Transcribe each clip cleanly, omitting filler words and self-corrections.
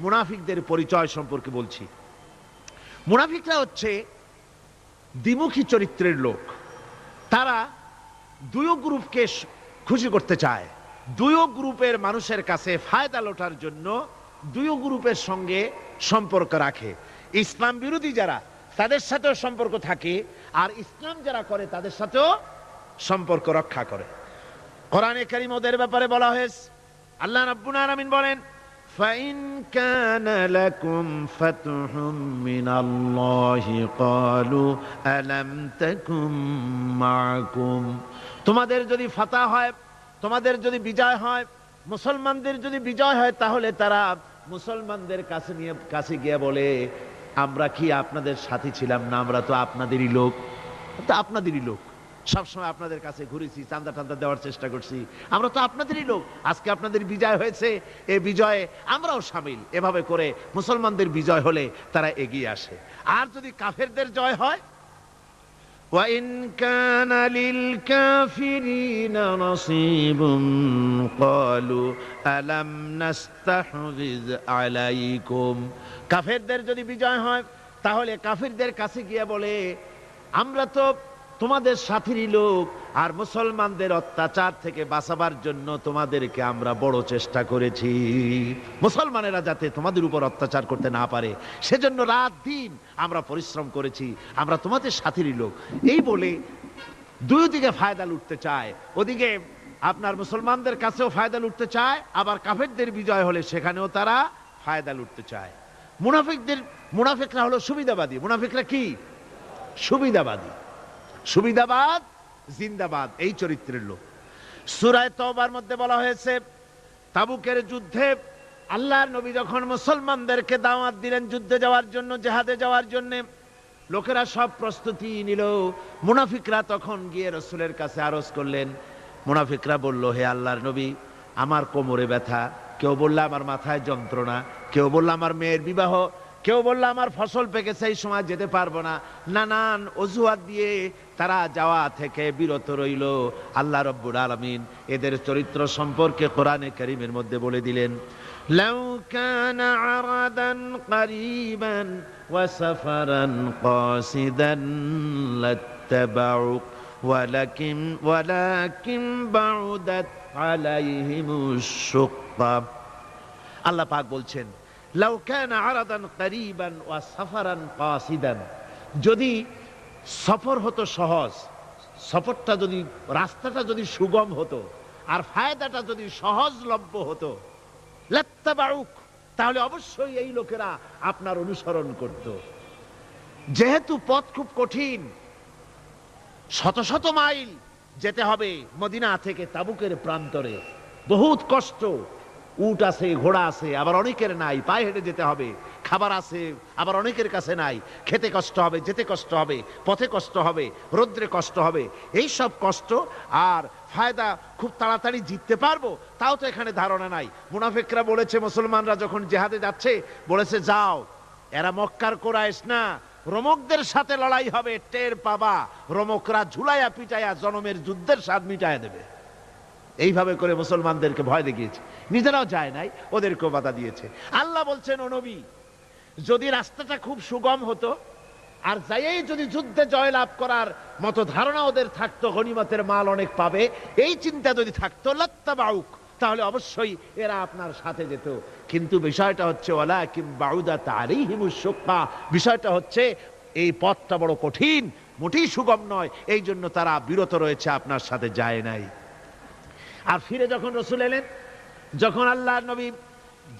মুনাফিকদের পরিচয় সম্পর্কে বলছি। মুনাফিকরা হচ্ছে দ্বিমুখী চরিত্রের লোক। তারা দুই গ্রুপকে খুশি করতে চায়, দুই গ্রুপের মানুষের কাছে ফায়দা লোটার জন্য দুই গ্রুপের সঙ্গে সম্পর্ক রাখে। ইসলাম বিরোধী যারা তাদের সাথেও সম্পর্ক থাকে, আর ইসলাম যারা করে তাদের সাথেও সম্পর্ক রক্ষা করে। কোরআনে কারীম ওদের ব্যাপারে বলা হয়েছে, আল্লাহ রাব্বুল আলামিন বলেন, فَإِنْ كَانَ لَكُمْ فَتْحٌ مِّنَ اللَّهِ قَالُوا أَلَمْ تَكُنْ مَعَكُمْ। তোমাদের যদি ফাতহ হয়, তোমাদের যদি বিজয় হয়, মুসলমানদের যদি বিজয় হয়, তাহলে তারা মুসলমানদের কাছে গিয়ে বলে, আমরা কি আপনাদের সাথী ছিলাম না? আমরা তো আপনাদেরই লোক, তো আপনাদেরই লোক, সবসময় আপনাদের কাছে ঘুরেছি, চান্দা টান্দা দেওয়ার চেষ্টা করছি, আমরা তো আপনাদেরই লোক, আজকে আপনাদের বিজয় হয়েছে, এই বিজয়ে আমরাও শামিল। এভাবে করে মুসলমানদের বিজয় হলে তারা এগিয়ে আসে। আর যদি কাফেরদের জয় হয়, وَإِنْ كَانَ لِلْكَافِرِينَ نَصِيبٌ قَالُوا أَلَمْ نَسْتَحْوِذْ عَلَيْكُمْ। কাফেরদের যদি বিজয় হয়, তাহলে কাফেরদের কাছে গিয়ে বলে, আমরা তো তোমাদের সাথীরই লোক, আর মুসলমানদের অত্যাচার থেকে বাঁচাবার জন্য তোমাদেরকে আমরা বড় চেষ্টা করেছি, মুসলমানেরা যাতে তোমাদের উপর অত্যাচার করতে না পারে, সেজন্য রাত দিন আমরা পরিশ্রম করেছি, আমরা তোমাদের সাথীরই লোক। এই বলে দুই দিকে ফায়দা লুটতে চায়। ওদিকে আপনার মুসলমানদের কাছেও ফায়দা লুটতে চায়, আবার কাফেরদের বিজয় হলে সেখানেও তারা ফায়দা লুটতে চায়। মুনাফিকরা হলো সুবিধাবাদী। মুনাফিকরা কি? সুবিধাবাদী, সুবিধাবাদ জিন্দাবাদ, এই চরিত্রের লোক। সূরা তাওবার মধ্যে বলা হয়েছে, তাবুকের যুদ্ধে আল্লাহর নবী যখন মুসলমানদেরকে দাওয়াত দিলেন যুদ্ধে যাওয়ার জন্য, জিহাদে যাওয়ার জন্য, লোকেরা সব প্রস্তুতি নিল, মুনাফিকরা তখন গিয়ে রাসূলের কাছে আরজ করলেন। মুনাফিকরা বলল, হে আল্লাহর নবী, আমার কোমরে ব্যথা, কেউ বলল আমার মাথায় যন্ত্রণা, কেউ বলল আমার মেয়ের বিবাহ, কেউ বললো আমার ফসল পেকেছে, এই সময় যেতে পারবো না। নানান অজুহাত দিয়ে তারা যাওয়া থেকে বিরত রইল। আল্লাহ রাব্বুল আলামিন এদের চরিত্র সম্পর্কে কোরআনে কারীমের মধ্যে বলে দিলেন, লাউ কানা আরাদান করিবান ওয়া সাফারান কাসিদান লাত্তাবাউক ওয়ালাকিন বাউদাত আলাইহিমুশ শুক্কা। আল্লাহ পাক বলছেন, লাউ কানা আরাদান করিবান ওয়া সাফারান কাসিদান, যদি সফর হতো সহজ, সফরটা যদি, রাস্তাটা যদি সুগম হতো, আর ফায়দাটা যদি সহজলভ্য হতো, লাত্তাবাউক, তাহলে অবশ্যই এই লোকেরা আপনার অনুসরণ করত। যেহেতু পথ খুব কঠিন, শত শত মাইল যেতে হবে মদিনা থেকে তাবুকের প্রান্তরে, বহুত কষ্ট, উট আছে, ঘোড়া আছে, আবার অনেকের নাই, পায়ে হেঁটে যেতে হবে, খাবার আছে, আবার অনেকের কাছে নাই, খেতে কষ্ট হবে, যেতে কষ্ট হবে, পথে কষ্ট হবে, রৌদ্রে কষ্ট হবে, এই সব কষ্ট। আর ফায়দা খুব তাড়াতাড়ি জিততে পারবো তাও তো এখানে ধারণা নাই। মুনাফিকরা বলেছে, মুসলমানরা যখন জিহাদে যাচ্ছে, বলেছে যাও, এরা মক্কার কুরাইশ না, রোমকদের সাথে লড়াই হবে, টের পাবা, রোমকরা ঝুলাইয়া পিটাইয়া জনমের যুদ্ধের স্বাদ মিটাইয়া দেবে। এইভাবে করে মুসলমানদেরকে ভয় দেখিয়েছে, নিজেরাও যায় নাই, ওদেরকেও বাধা দিয়েছে। আল্লাহ বলছেন, ও নবী, যদি রাস্তাটা খুব সুগম হতো, আর যাইয়েই যদি যুদ্ধে জয়লাভ করার মতো ধারণা ওদের থাকতো, গনিমতের মাল অনেক পাবে, এই চিন্তা যদি থাকতো, লাত্তাবাউক, তাহলে অবশ্যই এরা আপনার সাথে যেত। কিন্তু বিষয়টা হচ্ছে, ওয়ালাকিন বাউদাত আলাইহিমুশ শুক্কা, বিষয়টা হচ্ছে এই পথটা বড় কঠিন, মোটেই সুগম নয়, এই জন্য তারা বিরত রয়েছে, আপনার সাথে যায় নাই। আর ফিরে যখন রাসূল এলেন, যখন আল্লাহর নবী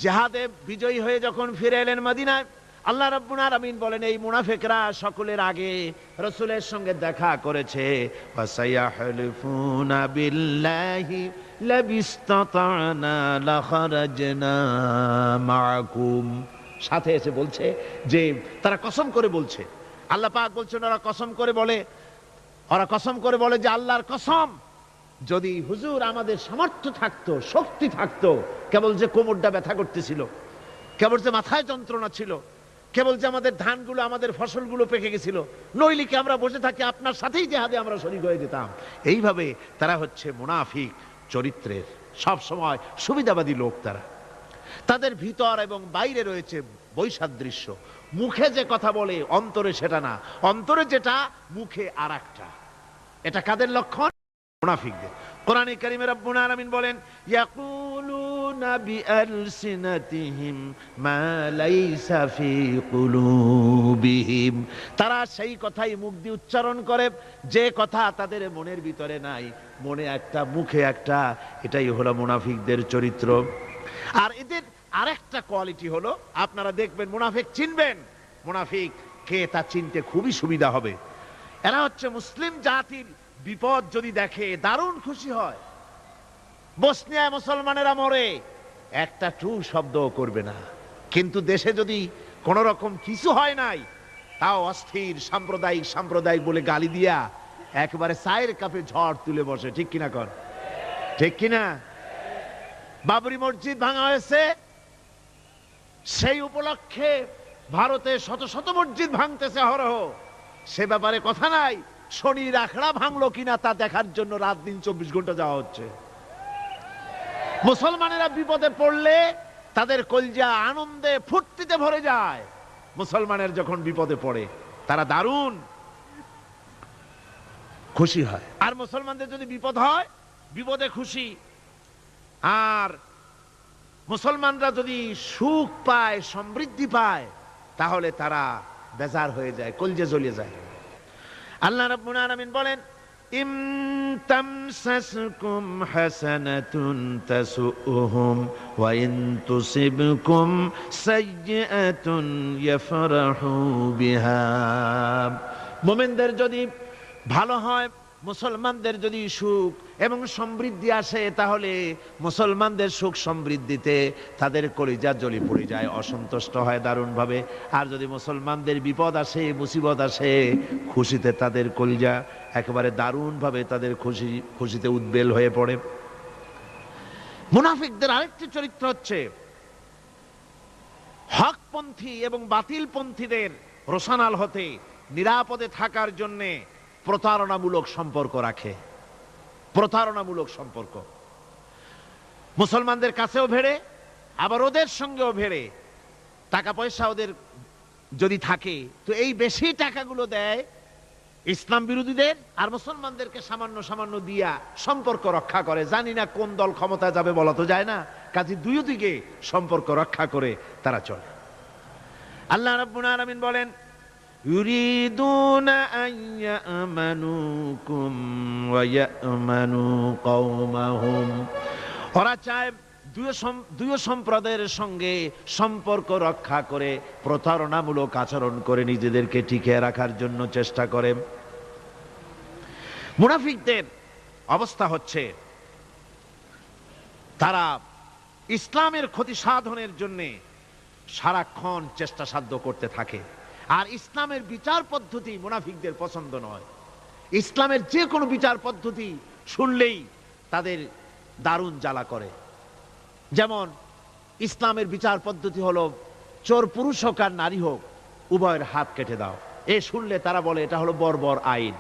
জিহাদে বিজয়ী হয়ে যখন ফিরে এলেন মদিনায়, আল্লাহ রাব্বুল আলামিন বলেন, এই মুনাফিকরা সকলের আগে রাসূলের সঙ্গে দেখা করেছে। ওয়াসায়াহলিফুনা বিল্লাহি লাবিস্তাতানা লাখারাজনা মাআকুম, সাথে এসে বলছে যে তারা কসম করে বলছে, আল্লাহ পাক বলছেন, ওরা কসম করে বলে যে আল্লাহর কসম, যদি হুজুর আমাদের সামর্থ্য থাকতো, শক্তি থাকতো, কেবল যে কোমরটা ব্যথা করতেছিল, কেবল যে মাথায় যন্ত্রণা ছিল, কেবল যে আমাদের ধানগুলো, আমাদের ফসলগুলো পেকে গেছিল, নইলে কি আমরা বসে থাকি, আপনার সাথেই জিহাদে আমরা শরীক হয়ে যেতাম। এইভাবে তারা হচ্ছে মুনাফিক চরিত্রের, সব সময় সুবিধাবাদী লোক তারা। তাদের ভিতর এবং বাইরে রয়েছে বৈসাদৃশ্য। মুখে যে কথা বলে অন্তরে সেটা না, অন্তরে যেটা মুখে আর একটা। এটা কাদের লক্ষণ? মুনাফিকদের। কোরআনে কারীমে রব্বুল আলামিন বলেন, ইয়াকুলুনা বিআলসিনাতিহিম মা লাইসা ফি কুলুবিহিম, তারা সেই কথাই মুখ দিয়ে উচ্চারণ করে যে কথা তাদের মনের ভিতরে নাই, মনে একটা মুখে একটা। এটাই হলো মুনাফিকদের চরিত্র। আর এদের আরেকটা কোয়ালিটি হলো, আপনারা দেখবেন মুনাফিক চিনবেন, মুনাফিক কে তা চিনতে খুবই সুবিধা হবে। এরা হচ্ছে মুসলিম জাতির বিপদ যদি দেখে দারুণ খুশি হয়। বসনিয়ায় মুসলমানেরা মরে, একটা টু শব্দ করবে না, কিন্তু দেশে যদি কোন রকম কিছু হয় নাই, তাও অস্থির সাম্প্রদায়িক বলে গালি দিয়া একেবারে চায়ের কাপে ঝড় তুলে বসে। ঠিক কিনা কর? ঠিক কিনা? বাবরি মসজিদ ভাঙা হয়েছে, সেই উপলক্ষে ভারতে শত শত মসজিদ ভাঙতেছে হরহ, সে ব্যাপারে কথা নাই। শনির আখড়া ভাঙলো কিনা তা দেখার জন্য রাত দিন 24 ঘন্টা যাওয়া হচ্ছে। মুসলমানেরা বিপদে পড়লে তাদের কলজা আনন্দে ফুর্তিতে ভরে যায়। মুসলমানের যখন বিপদে পড়ে তারা দারুণ খুশি হয়। আর মুসলমানদের যদি বিপদ হয়, বিপদে খুশি। আর মুসলমানরা যদি সুখ পায়, সমৃদ্ধি পায়, তাহলে তারা বেজার হয়ে যায়, কলজে জ্বলে যায়। আল্লাহ রাব্বুল আলামিন বলেন, ইম তামসাসকুম হাসানাতুন তাসুহুম ওয়া ইন তুসিবকুম সাইয়্যাতুন ইয়াফরাহু বিহা। মুমিনদের যদি ভালো হয়, মুসলমানদের যদি সুখ এবং সমৃদ্ধি আসে, তাহলে মুসলমানদের সুখ সমৃদ্ধিতে তাদের কলিজা জ্বলে পড়ে যায়, অসন্তুষ্ট হয় দারুণ ভাবে। আর যদি মুসলমানদের বিপদ আসে, মুসিবত আসে, খুশিতে তাদের কলিজা একেবারে দারুণ ভাবে তাদের খুশিতে উদ্বেল হয়ে পড়ে। মুনাফিকদের আরেকটি চরিত্র হচ্ছে, হকপন্থী এবং বাতিলপন্থীদের রোশানাল হতে নিরাপদে থাকার জন্যে প্রতারণামূলক সম্পর্ক রাখে। প্রতারণামূলক সম্পর্ক মুসলমানদের কাছেও ভেড়ে, আবার ওদের সঙ্গেও ভেড়ে। টাকা পয়সা ওদের যদি থাকে, তো এই বেশি টাকাগুলো দেয় ইসলাম বিরোধীদের, আর মুসলমানদেরকে সামান্য সামান্য দিয়া সম্পর্ক রক্ষা করে। জানি না কোন দল ক্ষমতা যাবে, বলা তো যায় না, কাজে দুই দিকে সম্পর্ক রক্ষা করে তারা চলে। আল্লাহ রাব্বুল আলামিন বলেন, ইউরিদুনা আন ইয়ামানুকুম ওয়া ইয়ামানু কওমাহুম, ওরা চায় দুই সম্প্রদায়ের সঙ্গে সম্পর্ক রক্ষা করে প্রতারণামূলক আচরণ করে নিজেদেরকে টিকিয়ে রাখার জন্য চেষ্টা করে। মুনাফিকদের অবস্থা হচ্ছে, তারা ইসলামের ক্ষতি সাধনের জন্য সারাক্ষণ চেষ্টা সাধ্য করতে থাকে। আর ইসলামের বিচার পদ্ধতি মুনাফিকদের পছন্দ নয়। ইসলামের যে কোনো বিচার পদ্ধতি শুনলেই তাদের দারুণ জ্বালা করে। যেমন ইসলামের বিচার পদ্ধতি হলো, চোর পুরুষ হোক আর নারী হোক, উভয়ের হাত কেটে দাও। এ শুনলে তারা বলে এটা হলো বর্বর আইন।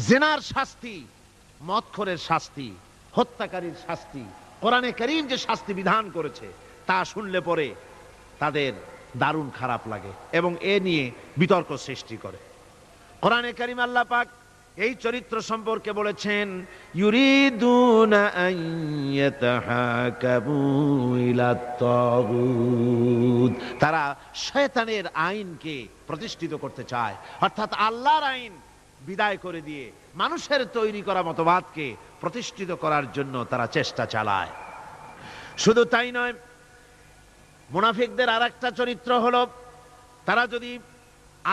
জেনার শাস্তি, মদখোরের শাস্তি, হত্যাকারীর শাস্তি, কোরআনে কারীম যে শাস্তি বিধান করেছে তা শুনলে পরে তাদের দারুণ খারাপ লাগে এবং এ নিয়ে বিতর্ক সৃষ্টি করে। কোরআনে কারীম আল্লাহ পাক এই চরিত্র সম্পর্কে বলেছেন, ইউরিদুনা আন ইয়াতাহাকাবু ইলাত তাগুত, তারা শয়তানের আইনকে প্রতিষ্ঠিত করতে চায়, অর্থাৎ আল্লাহর আইন বিদায় করে দিয়ে মানুষের তৈরি করা মতবাদকে প্রতিষ্ঠিত করার জন্য তারা চেষ্টা চালায়। শুধু তাই নয়, মুনাফিকদের আরেকটা চরিত্র হলো, তারা যদি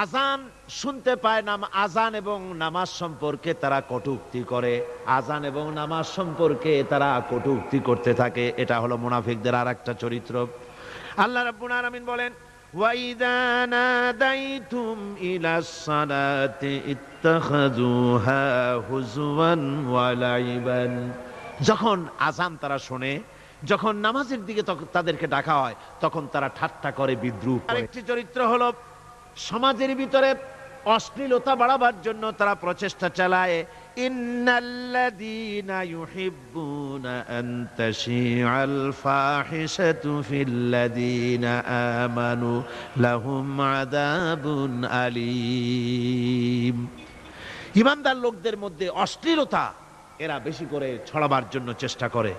আজান শুনতে পায়, আজান এবং নামাজ সম্পর্কে তারা কটূক্তি করে। আজান এবং নামাজ সম্পর্কে তারা কটূক্তি করতে থাকে। এটা হলো মুনাফিকদের আরেকটা চরিত্র। আল্লাহ রাব্বুল আলামিন বলেন, ওয়াইদা নাদাইতুম ইলাস সালাতি ইত্তাখাযুহা হুজওয়ান ওয়া লাইবান, যখন আজান তারা শোনে, যখন নামাজের দিকে তাদেরকে ডাকা হয়, তখন তারা ঠাট্টা করে, বিদ্রুপ করে। আরেকটি চরিত্র হলো, সমাজের ভিতরে অশ্লীলতা বাড়াবার জন্য তারা প্রচেষ্টা চালায়। ইন্নাল্লাযীনা ইউহিব্বুনা আন তাশিআল ফাহিশাতু ফিল্লাযীনা আমানু লাহুম আযাবুন আলীম। ঈমানদার লোকদের মধ্যে অশ্লীলতা এরা বেশি করে ছড়াবার জন্য চেষ্টা করে,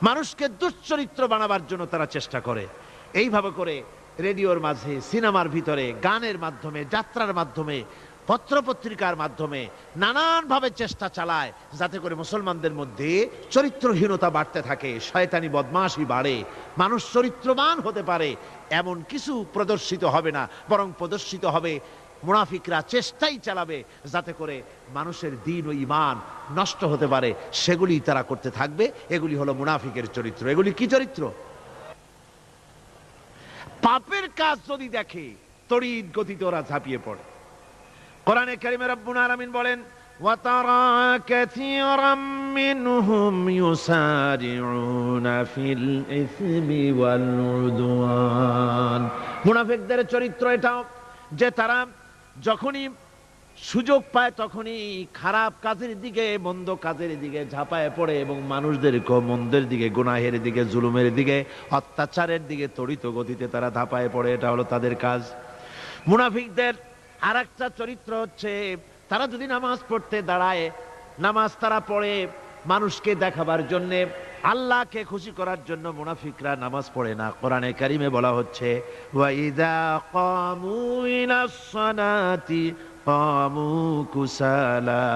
মানুষকে দুশ্চরিত্র বানাবার জন্য তারা চেষ্টা করে। এইভাবে করে রেডিওর মাঝে, সিনেমার ভিতরে, গানের মাধ্যমে, যাত্রার মাধ্যমে, পত্রপত্রিকার মাধ্যমে নানানভাবে চেষ্টা চালায় যাতে করে মুসলমানদের মধ্যে চরিত্রহীনতা বাড়তে থাকে, শয়তানি বদমাশি বাড়ে, মানুষ চরিত্রবান হতে পারে এমন কিছু প্রদর্শিত হবে না, বরং প্রদর্শিত হবে মুনাফিকরা চেষ্টাই চালাবে যাতে করে মানুষের দ্বীন ও ঈমান নষ্ট হতে পারে, সেগুলি তারা করতে থাকবে। এগুলি হলো মুনাফিকের চরিত্র। এগুলি কি চরিত্র? পাপের কাজ যদি দেখে তড়িৎ গতিতে ওরা ঝাঁপিয়ে পড়ে। কোরআনে কারিমে রব্বুল আলামিন বলেন, ওয়াতারা কাসীরাম মিনহুম ইউসারিউনা ফিল ইসমি ওয়াল উদওয়ান। মুনাফিকদের চরিত্র এটাও যে তারা যখনই সুযোগ পায় তখনই খারাপ কাজের দিকে, মন্দ কাজের দিকে ঝাঁপায় পড়ে এবং মানুষদেরকে মন্দের দিকে, গুনাহের দিকে, জুলুমের দিকে, অত্যাচারের দিকে তড়িৎ গতিতে তারা ঝাঁপায় পড়ে। এটা হলো তাদের কাজ। মুনাফিকদের আরেকটা চরিত্র হচ্ছে তারা যদি নামাজ পড়তে দাঁড়ায়, নামাজ তারা পড়ে মানুষকে দেখাবার জন্য, আল্লাহকে খুশি করার জন্য মুনাফিকরা নামাজ পড়ে না। কোরআনে কারিমে বলা হচ্ছে, ওয়াইদা কামু ইলাস সালাতি কামু কুসালা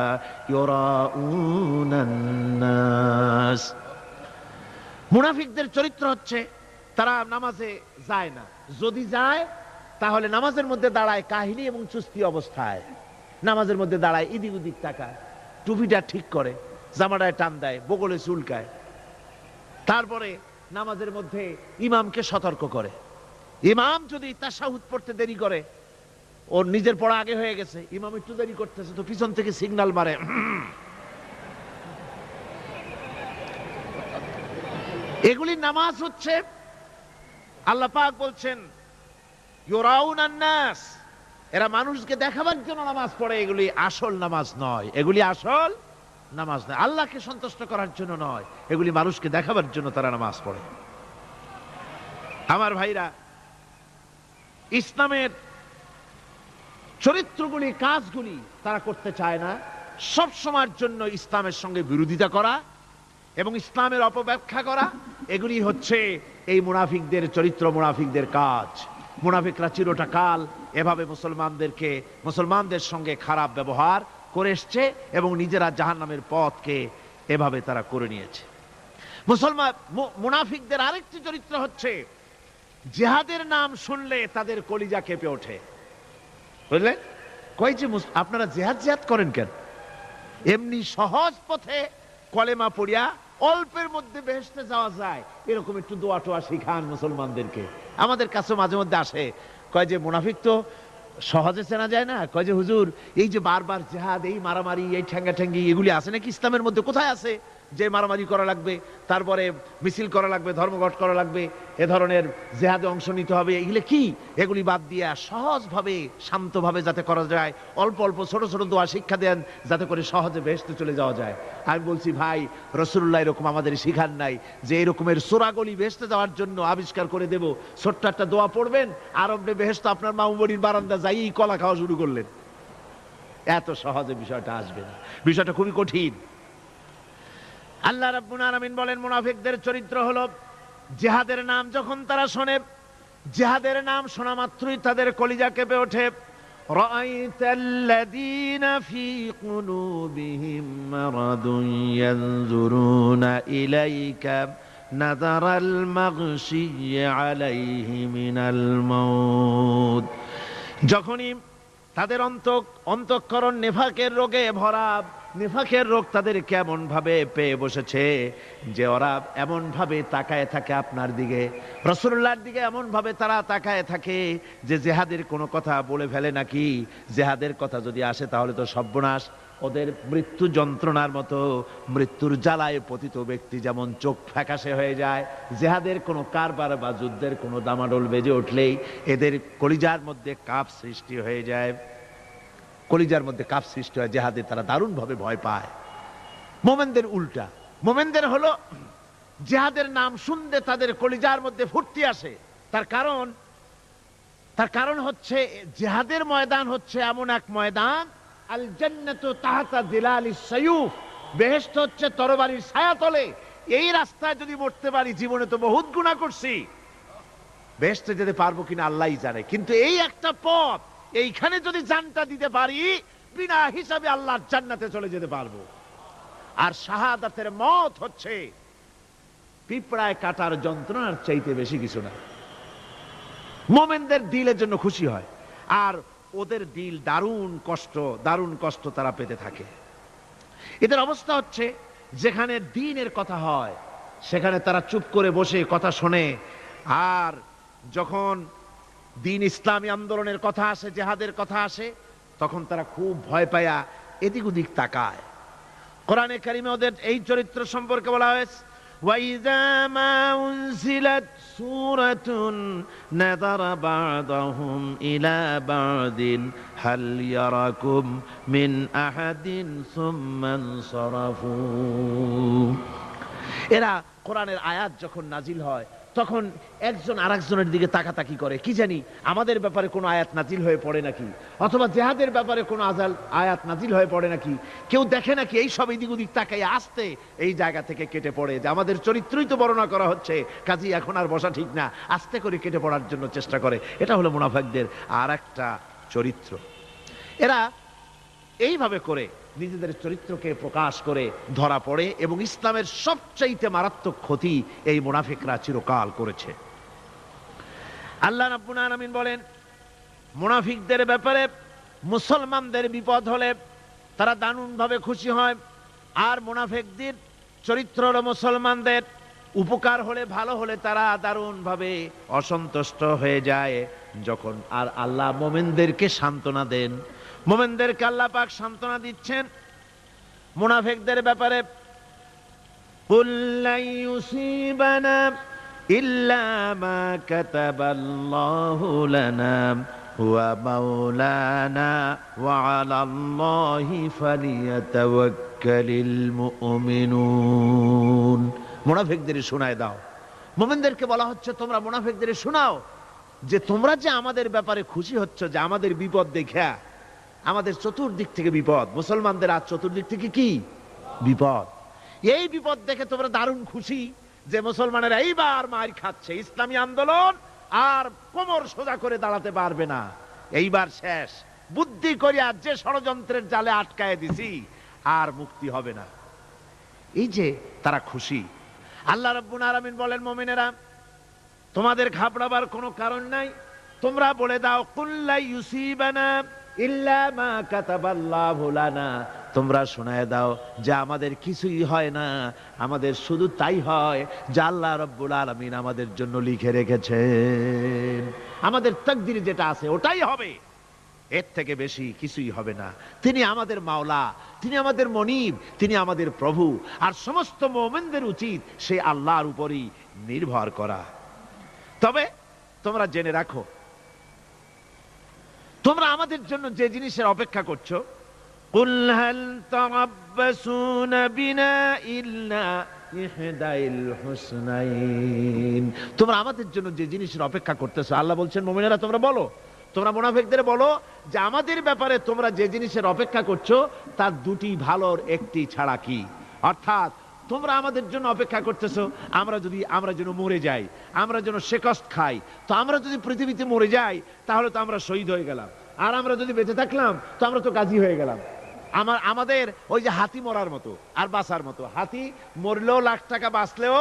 ইউরাউনান নাস। মুনাফিকদের চরিত্র হচ্ছে তারা নামাজে যায় না, যদি যায় তাহলে নামাজের মধ্যে দাঁড়ায় কাহিনী এবং চুস্তি অবস্থায়, নামাজের মধ্যে দাঁড়ায় এদিক ওদিক তাকায়, টুপিটা ঠিক করে, জামাটায় টান দেয়, বগলে চুলকায়, তারপরে নামাজের মধ্যে ইমামকে সতর্ক করে। ইমাম যদি তাশাহুদ পড়তে দেরি করে, ওর নিজের পড়া আগে হয়ে গেছে, ইমাম একটু দেরি করতেছে তো পিছন থেকে সিগন্যাল মারে। এগুলি নামাজ হচ্ছে, আল্লাহ পাক বলছেন ইউরাউনান নাস, এরা মানুষকে দেখাবার জন্য নামাজ পড়ে, এগুলি আসল নামাজ নয়, এগুলি আসল নামাজ নয়, আল্লাহকে সন্তুষ্ট করার জন্য নয়, এগুলি মানুষকে দেখাবার জন্য তারা নামাজ পড়ে। আমার ভাইরা, ইসলামের চরিত্রগুলি, কাজগুলি তারা করতে চায় না। সব সময়ের জন্য ইসলামের সঙ্গে বিরোধিতা করা এবং ইসলামের অপব্যাখ্যা করা, এগুলি হচ্ছে এই মুনাফিকদের চরিত্র, মুনাফিকদের কাজ। মুনাফিকরা চিরটা কাল এভাবে মুসলমানদের সঙ্গে খারাপ ব্যবহার করে এসছে এবং নিজেরা জাহান্নামের পথকে এভাবে তারা করে নিয়েছে। মুনাফিকদের আরেকটি চরিত্র হচ্ছে জিহাদের নাম শুনলে তাদের কলিজা কেঁপে ওঠে। বুঝলেন? কই যে আপনারা জিহাদ করেন কেন? এমনি সহজ পথে কলেমা পড়িয়া অল্পের মধ্যে বেহেশতে যাওয়া যায়, এরকম একটু দোয়া টোয়া শিখান মুসলমানদেরকে। আমাদের কাছে মাঝে মধ্যে আসে, কয় যে মুনাফিক তো সহজে চেনা যায় না, কয় যে হুজুর এই যে বারবার জিহাদ, এই মারামারি, এই ঠ্যাঙ্গি এগুলি আছে নাকি ইসলামের মধ্যে? কোথায় আছে যে মারামারি করা লাগবে, তারপরে মিছিল করা লাগবে, ধর্মঘট করা লাগবে, এ ধরনের জিহাদে অংশ নিতে হবে? এগুলি কি? এগুলি বাদ দিয়া সহজভাবে, শান্তভাবে যাতে করা যায়, অল্প অল্প ছোট ছোট দোয়া শিক্ষা দেন যাতে করে সহজে বেহেশতে চলে যাওয়া যায়। আমি বলছি ভাই, রাসূলুল্লাহ এরকম আমাদের শিখান নাই যে এরকমের সূরাগুলি বেহেশতে যাওয়ার জন্য আবিষ্কার করে দেব। ছোট্ট একটা দোয়া পড়বেন, আর আপনি বেহেশত আপনার মামুবাড়ির বারান্দা যাই কলা খাওয়া শুরু করলেন। এত সহজে বিষয়টা আসবে না, বিষয়টা খুবই কঠিন। আল্লাহ রাব্বুল আলামিন বলেন, মুনাফিকদের চরিত্র হলো জিহাদের নাম যখন তারা শোনে, জিহাদের নাম শোনা মাত্রই তাদের কলিজা কেঁপে ওঠে। রাআইতাল্লাযীনা ফী কুলুবিহিম মারাদুন ইয়ানজুরুনা ইলাইকা নাযারাল মাগশিয়্যি আলাইহি মিনাল মাউত। যখনই তাদের অন্তঃকরণ নেফাকের রোগে ভরা, নিফাকের রোগ তাদের কেমন ভাবে পেয়ে বসেছে যে ওরা এমন ভাবে তাকায় থাকে আপনার দিকে, রাসূলুল্লাহর দিকে এমন ভাবে তারা তাকায় থাকে যে জেহাদের কোনো কথা বলে ফেলে নাকি। জেহাদের কথা যদি আসে তাহলে তো সর্বনাশ। ওদের মৃত্যু যন্ত্রণার মতো, মৃত্যুর জ্বালায় পতিত ব্যক্তি যেমন চোখ ফ্যাকাশে হয়ে যায়, জেহাদের কোনো কারবার বা যুদ্ধের কোনো দামাডোল বেজে উঠলেই এদের কলিজার মধ্যে কাঁপ সৃষ্টি হয়ে যায়। কলিজার মধ্যে কাপ সৃষ্টি হয়, জিহাদে তারা দারুণভাবে ভয় পায়। মোমেনদের উল্টা, মোমেনদের হলো জিহাদের নাম শুনতে তাদের কলিজার মধ্যে ফুর্তি আসে। তার কারণ হচ্ছে জিহাদের ময়দান হচ্ছে এমন এক ময়দান, আল জান্নাতু তাহতা যিলালিস সায়ুফ, বেহেশত হচ্ছে তরবারির ছায়াতলে। এই রাস্তায় যদি মরতে পারি, জীবনে তো বহুত গুনাহ করছি, বেহেশতে যেতে পারবো কিনা আল্লাহই জানে, কিন্তু এই একটা পথ, এইখানে যদি জানটা দিতে পারি, বিনা হিসাবে আল্লাহর জান্নাতে চলে যেতে পারবো। আর শাহাদাতের মত হচ্ছে পিঁপড়ায় কাটার যন্ত্রণার চাইতে বেশি কিছু না। মোমেনদের দিলের জন্য খুশি হয়, আর ওদের দিল দারুণ কষ্ট তারা পেতে থাকে। এদের অবস্থা হচ্ছে যেখানে দ্বীনের কথা হয় সেখানে তারা চুপ করে বসে কথা শোনে, আর যখন দ্বীন ইসলামী আন্দোলনের কথা আসে, জিহাদের কথা আসে, তখন তারা খুব ভয় পায়া এদিক ওদিক তাকায়। কোরআনে কারিমে ওদের এই চরিত্র সম্পর্কে বলা হয়েছে, وَإِذَا مَا أُنْزِلَتْ سُورَةٌ نَظَرَ بَعْضُهُمْ إِلَى بَعْضٍ هَلْ يَرَاكُمْ مِنْ أَحَدٍ ثُمَّ انصَرَفُوا। এরা কোরআনের আয়াত যখন নাজিল হয় তখন একজন আরেকজনের দিকে তাকাতাকি করে, কি জানি আমাদের ব্যাপারে কোনো আয়াত নাজিল হয়ে পড়ে নাকি, অথবা জিহাদের ব্যাপারে কোনো আয়াত নাজিল হয়ে পড়ে নাকি। কেউ দেখে নাকি এই সব এদিক ওদিক তাকাই আসতে এই জায়গা থেকে কেটে পড়ে, যে আমাদের চরিত্রই তো বর্ণনা করা হচ্ছে, কাজী এখন আর বসা ঠিক না, আস্তে করে কেটে পড়ার জন্য চেষ্টা করে। এটা হলো মুনাফিকদের আর একটা চরিত্র। এরা এইভাবে করে নিজেদের চরিত্রকে প্রকাশ করে ধরা পড়ে, এবং ইসলামের সবচাইতে মারাত্মক ক্ষতি এই মুনাফিকরা চিরকাল করেছে। আল্লাহ রাব্বুল আলামিন বলেন, মুনাফিকদের ব্যাপারে মুসলমানদের বিপদ হলে তারা দারুণভাবে খুশি হয়, আর মুনাফিকদের চরিত্র হলো মুসলমানদের উপকার হলে, ভালো হলে তারা দারুণভাবে অসন্তুষ্ট হয়ে যায়। যখন আর আল্লাহ মুমিনদেরকে সান্ত্বনা দেন, মুমিনদেরকে আল্লাহ পাক সান্ত্বনা দিচ্ছেন মুনাফিকদের ব্যাপারে, কুল লা ইউসিবানা ইল্লা মা কাতাবাল্লাহু লানা ওয়া মাওলানা ওয়া আলাল্লাহি ফালিয়াতাওয়াক্কালিল মুমিনুন। মুনাফিকদের শোনায় দাও। মুমিনদেরকে বলা হচ্ছে তোমরা মুনাফিকদের শোনাও যে তোমরা যে আমাদের ব্যাপারে খুশি হচ্ছ, যে আমাদের বিপদ দেখা, আমাদের চতুর্দিক থেকে বিপদ, মুসলমানদের আজ চতুর্দিক থেকে কি বিপদ, এই বিপদ দেখে তোমরা দারুণ খুশি যে মুসলমানেরা এইবার মার খাচ্ছে, ইসলামী আন্দোলন আর কোমর সোজা করে দাঁড়াতে পারবে না, এইবার শেষ, বুদ্ধি করিয়া যে ষড়যন্ত্রের জালে আটকায় দিছি আর মুক্তি হবে না। এই যে তারা খুশি। আল্লাহ রাব্বুল আলামিন বলেন, মুমিনেরা তোমাদের ঘাবড়াবার কোনো কারণ নাই, তোমরা বলে দাও কুল লা ইউসিবানা ইল্লা মা কাতাবাল্লাহু লানা, তোমরা শোনায় দাও যে আমাদের কিছুই হয় না, আমাদের শুধু তাই হয় যা আল্লাহ রাব্বুল আলামিন আমাদের জন্য লিখে রেখেছেন। আমাদের তাকদীরে যেটা আছে ওটাই হবে, এর থেকে বেশি কিছুই হবে না। তিনি আমাদের মাওলা, তিনি আমাদের মনিব, তিনি আমাদের প্রভু, আর সমস্ত মুমিনদের উচিত সেই আল্লাহর উপরই নির্ভর করা। তবে তোমরা জেনে রাখো, তোমরা আমাদের জন্য যে জিনিসের অপেক্ষা করছো, কুল হাল তারাব্বাসুনা বিনা ইল্লা ইহদাইল হুসনাইন, তোমরা আমাদের জন্য যে জিনিসের অপেক্ষা করতেছো, আল্লাহ বলছেন মুমিনেরা তোমরা বলো, তোমরা মুনাফিকদের বলো যে আমাদের ব্যাপারে তোমরা যে জিনিসের অপেক্ষা করছো তার দুটি ভালোর একটি ছাড়া কি, অর্থাৎ তোমরা আমাদের জন্য অপেক্ষা করতেছো আমরা যেন মরে যাই, আমরা যেন শেকস্ত খাই। তো আমরা যদি পৃথিবীতে মরে যাই তাহলে তো আমরা শহীদ হয়ে গেলাম, আর আমরা যদি বেঁচে থাকলাম তো আমরা তো গাজী হয়ে গেলাম। আমাদের ওই যে হাতি মরার মতো আর বাঁচার মতো, হাতি মরলেও লাখ টাকা, বাঁচলেও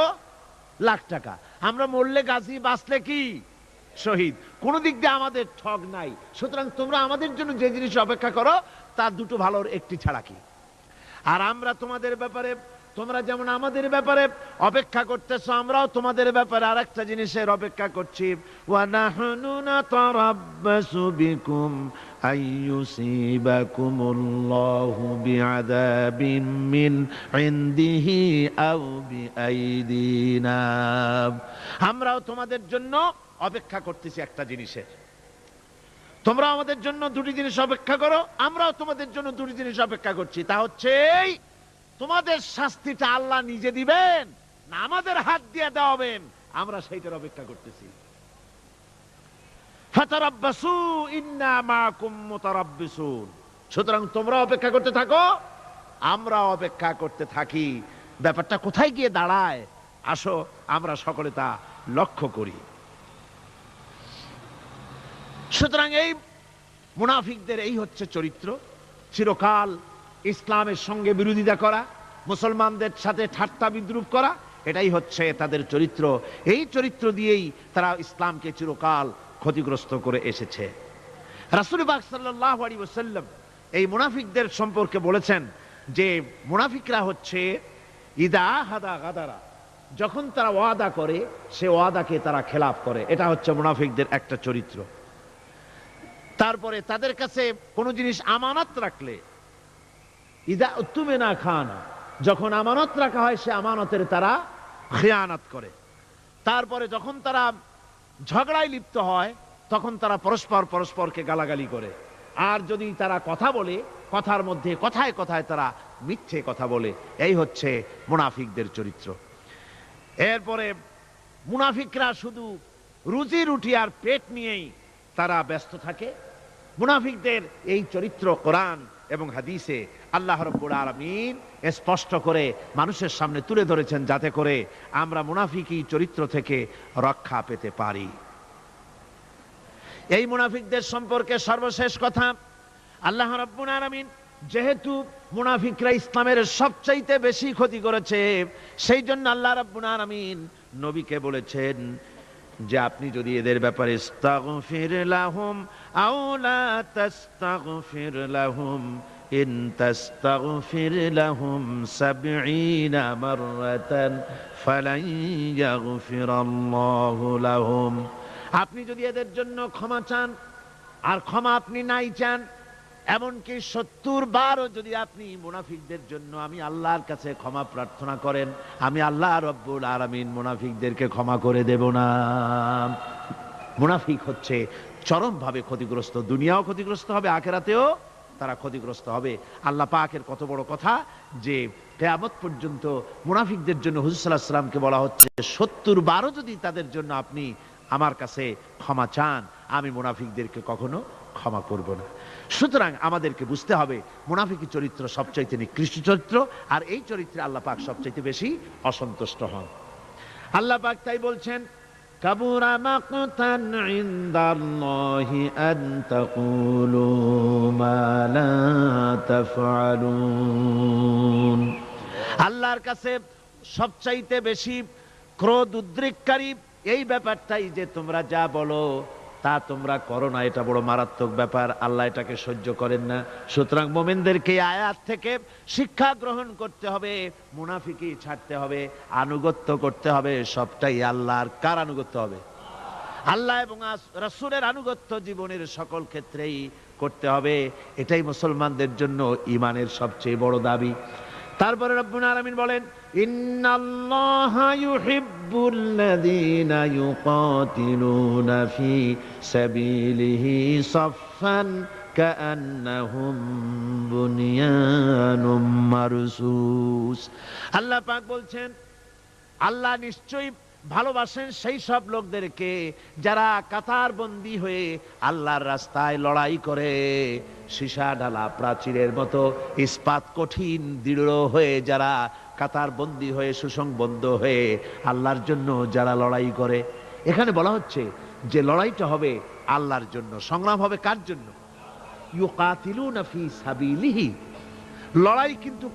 লাখ টাকা, আমরা মরলে গাজী, বাঁচলে কি শহীদ, কোন দিক দিয়ে আমাদের ঠগ নাই। সুতরাং তোমরা আমাদের জন্য যে জিনিস অপেক্ষা করো তার দুটো ভালোর একটি ছাড়া কি। আর আমরা তোমাদের ব্যাপারে, তোমরা যেমন আমাদের ব্যাপারে অপেক্ষা করতেছো, আমরাও তোমাদের ব্যাপারে আরেকটা জিনিসের অপেক্ষা করছি। ওয়া নাহনু নাতারাব্বাসু বিকুম আইয়ুসিবাকুমুল্লাহু বিআযাবিম মিন ইনদিহি আও বিআইদিনা, আমরাও তোমাদের জন্য অপেক্ষা করতেছি একটা জিনিসের, তোমরা আমাদের জন্য দুটি জিনিস অপেক্ষা করো, আমরাও তোমাদের জন্য দুটি জিনিস অপেক্ষা করছি। তা হচ্ছে এই, তোমাদের শাস্তিটা আল্লাহ নিজে দিবেন না আমাদের হাত দিয়ে দেওয়াবেন, আমরা সেইটার অপেক্ষা করতেছি। ফাতারাব্বাসু ইন্না মাআকুম মুতারাব্বিসুন। সুতরাং তোমরা অপেক্ষা করতে থাকো, আমরা অপেক্ষা করতে থাকি। ব্যাপারটা কোথায় গিয়ে দাঁড়ায় আসো আমরা সকলে তা লক্ষ্য করি। সুতরাং এই মুনাফিকদের এই হচ্ছে চরিত্র, চিরকাল ইসলামের সঙ্গে বিরোধিতা করা, মুসলমানদের সাথে ঠাট্টা বিদ্রুপ করা, এটাই হচ্ছে তাদের চরিত্র। এই চরিত্র দিয়েই তারা ইসলামকে চিরকাল ক্ষতিগ্রস্ত করে এসেছে। রাসূল পাক সাল্লাল্লাহু আলাইহি ওয়াসাল্লাম এই মুনাফিকদের সম্পর্কে বলেছেন যে মুনাফিকরা হচ্ছে ইদা হাদা গাদারা, যখন তারা ওয়াদা করে সে ওয়াদাকে তারা খেলাফ করে, এটা হচ্ছে মুনাফিকদের একটা চরিত্র। তারপরে তাদের কাছে কোনো জিনিস আমানত রাখলে ইদা উতুমিনা খানা, যখন আমানত রাখা হয় সে আমানতের তারা খেয়ানত করে। তারপরে যখন তারা ঝগড়ায় লিপ্ত হয় তখন তারা পরস্পরকে গালাগালি করে। আর যদি তারা কথা বলে কথার মধ্যে কথায় কথায় তারা মিথ্যে কথা বলে। এই হচ্ছে মুনাফিকদের চরিত্র। এরপরে মুনাফিকরা শুধু রুজি রুটি আর পেট নিয়েই তারা ব্যস্ত থাকে। মুনাফিকদের এই চরিত্র কোরআন এবং হাদিসে আল্লাহ রাব্বুল আলামিন স্পষ্ট করে মানুষের সামনে তুলে ধরেছেন, যাতে করে আমরা মুনাফিকি চরিত্র থেকে রক্ষা পেতে পারি। এই মুনাফিকদের সম্পর্কে সর্বশেষ কথা, আল্লাহ রাব্বুল আলামিন যেহেতু মুনাফিকরা ইসলামের সবচাইতে বেশি ক্ষতি করেছে, সেই জন্য আল্লাহ রাব্বুল আলামিন নবীকে বলেছেন যে আপনি যদি এদের ব্যাপারে ইস্তাগফির লাহুম আও লা তাস্তাগফির লাহুম ইন তাস্তাগফির লাহুম ৭০ মাররাতান ফালান ইয়াগফিরাল্লাহু লাহুম, আপনি যদি এদের জন্য ক্ষমা চান, আর ক্ষমা আপনি নাই চান, এমনকি ৭০ বারও যদি আপনি মুনাফিকদের জন্য আমি আল্লাহর কাছে ক্ষমা প্রার্থনা করেন, আমি আল্লাহ রব্বুল আলামিন মুনাফিকদেরকে ক্ষমা করে দেব না। মুনাফিক হচ্ছে চরমভাবে ক্ষতিগ্রস্ত, দুনিয়াও ক্ষতিগ্রস্ত হবে, আখিরাতেও তারা ক্ষতিগ্রস্ত হবে। আল্লাহ পাকের কত বড় কথা যে কিয়ামত পর্যন্ত মুনাফিকদের জন্য হুজুর সাল্লাল্লাহু আলাইহি ওয়াসাল্লামকে বলা হচ্ছে ৭০ বারও যদি তাদের জন্য আপনি আমার কাছে ক্ষমা চান, আমি মুনাফিকদেরকে কখনো ক্ষমা করব না। সুতরাং আমাদেরকে বুঝতে হবে মুনাফিকি চরিত্র সবচাইতে নিকৃষ্ট চরিত্র, আর এই চরিত্রে আল্লাহ পাক সবচাইতে বেশি অসন্তুষ্ট হন। আল্লাহ পাক তাই বলছেন, কাবুরা মাকতান ইনদাল্লাহি আন তাকুলু মা লা তাফআলুন। আল্লাহর কাছে সবচাইতে বেশি ক্রোধ উদ্রেককারী এই ব্যাপারটাই যে তোমরা যা বলো তা তোমরা করো না, এটা বড় মারাত্মক ব্যাপার, আল্লাহ এটাকে সহ্য করেন না। সুতরাং মুমিনদেরকে আয়াত থেকে শিক্ষা গ্রহণ করতে হবে, মুনাফিকি ছাড়তে হবে, আনুগত্য করতে হবে, সবটাই আল্লাহর। কার আনুগত্য হবে? আল্লাহ এবং রাসূলের আনুগত্য জীবনের সকল ক্ষেত্রেই করতে হবে। এটাই মুসলমানদের জন্য ঈমানের সবচেয়ে বড় দাবি। তারপরে রব্বুল আলামিন বলেন, ইন্নাল্লাহা ইউহিব্বুল্লাযীনা ইউকাতিলুনা ফি সাবিলিহি সাফফান কাআন্নাহুম বুনিয়ানুম মারসুস। আল্লাহ পাক বলছেন, আল্লাহ নিশ্চয়ই ভালোবাসেন সেই সব লোকদেরকে যারা কাতারবন্দী হয়ে আল্লাহর রাস্তায় লড়াই করে, সীসা ঢালা প্রাচীরের মতো ইস্পাত কঠিন দৃঢ় হয়ে যারা কাতারবন্দী হয়ে সুসংবদ্ধ হয়ে আল্লাহর জন্য যারা লড়াই করে। এখানে বলা হচ্ছে যে লড়াইটা হবে আল্লাহর জন্য, সংগ্রাম হবে কার জন্য? ইউকাতিলুনা ফি সাবিলিহি। লড়াই কিন্তু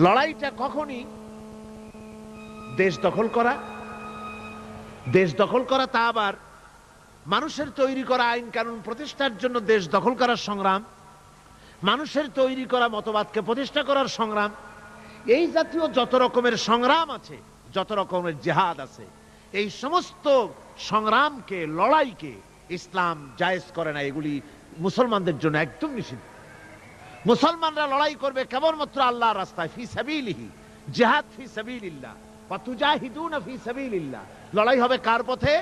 লড়াইটা কখনই দেশ দখল করা, তা আবার মানুষের তৈরি করা আইন কানুন প্রতিষ্ঠার জন্য দেশ দখল করার সংগ্রাম, মানুষের তৈরি করা মতবাদকে প্রতিষ্ঠা করার সংগ্রাম, এই জাতীয় যত রকমের সংগ্রাম আছে, যত রকমের জিহাদ আছে, এই সমস্ত সংগ্রামকে, লড়াইকে ইসলাম জায়েজ করে না। এগুলি মুসলমানদের জন্য একদম নিষিদ্ধ। মুসলমানরা লড়াই করবে কেবলমাত্র আল্লাহর রাস্তায়, ফি সাবিলিহি, জিহাদ ফি সাবিলিল্লাহ, ওয়া তুজাহিদুনা ফি সাবিলিল্লাহ। লড়াই হবে কার পথে?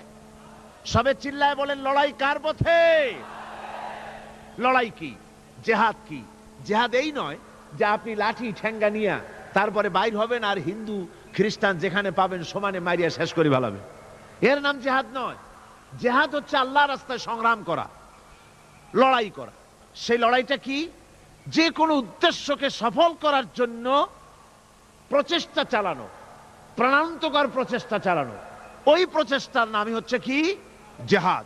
সবে চিল্লায় বলেন লড়াই কার পথে? লড়াই কি? জেহাদ কি? জেহাদ এই নয় যে আপনি লাঠি ঠেঙ্গা নিয়ে তারপরে বাইর হবেন আর হিন্দু খ্রিস্টান যেখানে পাবেন সমানে মারিয়া শেষ করে ভালাবেন। এর নাম জেহাদ নয়। জেহাদ হচ্ছে আল্লাহর রাস্তায় সংগ্রাম করা, লড়াই করা। সেই লড়াইটা কি? যে কোনো উদ্দেশ্যকে সফল করার জন্য প্রচেষ্টা চালানো, প্রাণান্তকর প্রচেষ্টা চালানো, ওই প্রচেষ্টার নামই হচ্ছে কি? জেহাদ।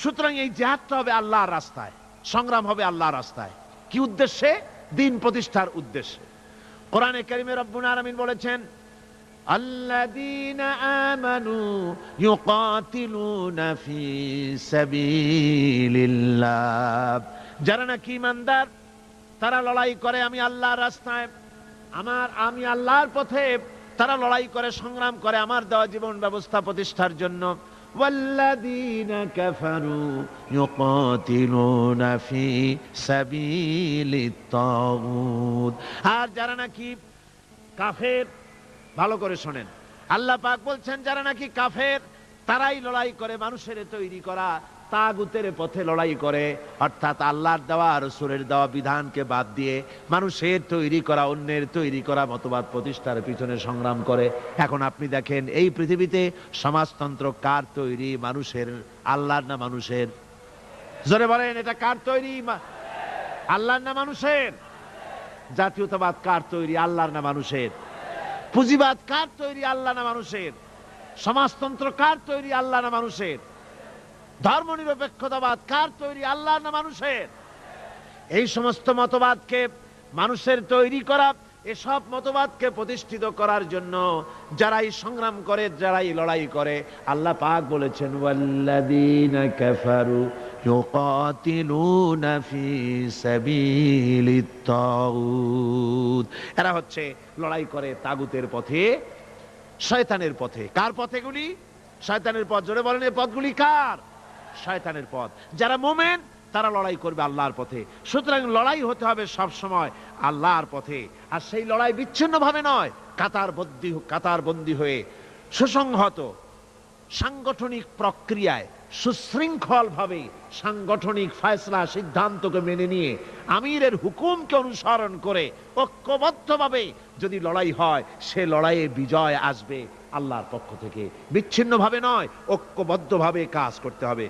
সুতরাং এই জেহাদটা হবে আল্লাহর রাস্তায়, সংগ্রাম হবে আল্লাহর রাস্তায়। কি উদ্দেশ্যে? দিন প্রতিষ্ঠার উদ্দেশ্যে। কোরআনে কারিমে রব্বুল আলামিন বলেছেন, আল্লাযীনা আমানু ইউকাতিলুনা ফি সাবিলিল্লাহ, যারা নাকি ঈমানদার তারা লড়াই করে আমি আল্লাহর রাস্তায়, আমি আল্লাহর পথে তারা লড়াই করে, সংগ্রাম করে আমার দেওয়া জীবন ব্যবস্থা প্রতিষ্ঠার জন্য। ওয়াল্লাযীনা কাফারু ইউকাতিলুনা ফি সাবিলিত তাগুত, আর যারা নাকি কাফের, ভালো করে শোনেন, আল্লাহ পাক বলছেন যারা নাকি কাফের তারাই লড়াই করে মানুষের তৈরি করা তাগুতের পথে লড়াই করে, অর্থাৎ আল্লাহর দেওয়া রাসূলের দেওয়া বিধানকে বাদ দিয়ে মানুষের তৈরি করা, অন্যের তৈরি করা মতবাদ প্রতিষ্ঠার পিছনে সংগ্রাম করে। এখন আপনি দেখেন এই পৃথিবীতে সমাজতন্ত্র কার তৈরি? মানুষের। আল্লাহর না মানুষের? জোরে বলেন, এটা কার তৈরি? আল্লাহর না মানুষের? জাতীয়তাবাদ কার তৈরি? আল্লাহর না মানুষের? পুঁজিবাদ কার তৈরি? আল্লাহ না মানুষের? সমাজতন্ত্র কার তৈরি? আল্লাহ না মানুষের? ধর্মনিরপেক্ষতাবাদ কার তৈরি? আল্লাহ না মানুষের? এই সমস্ত মতবাদকে মানুষের তৈরি করা, এসব মতবাদকে প্রতিষ্ঠিত করার জন্য যারাই সংগ্রাম করে, যারাই লড়াই করে, আল্লাহ পাক বলেছেন ওয়াল্লাযীনা কাফারু ইউকাতিলুনা ফি সাবিলিত তাগুত, এরা হচ্ছে লড়াই করে তাগুতের পথে, শয়তানের পথে। কার পথেগুলি? শয়তানের পথ। জোরে বলেন, এই পথগুলি কার? শয়তানের পথ। যারা মুমিন তারা লড়াই করবে আল্লাহর পথে। সুতরাং লড়াই হতে হবে সব সময় আল্লাহর পথে, আর সেই লড়াই বিচ্ছিন্ন ভাবে নয়, কাতারবন্দী হয়ে সুসংহত সাংগঠনিক প্রক্রিয়ায় সুশৃঙ্খল ভাবে সাংগঠনিক ফয়সলা সিদ্ধান্তকে মেনে নিয়ে আমিরের হুকুমকে অনুসরণ করে ঐক্যবদ্ধভাবে যদি লড়াই হয়, সে লড়াইয়ে বিজয় আসবে আল্লাহর পক্ষ থেকে। বিচ্ছিন্ন ভাবে নয়, ঐক্যবদ্ধভাবে কাজ করতে হবে।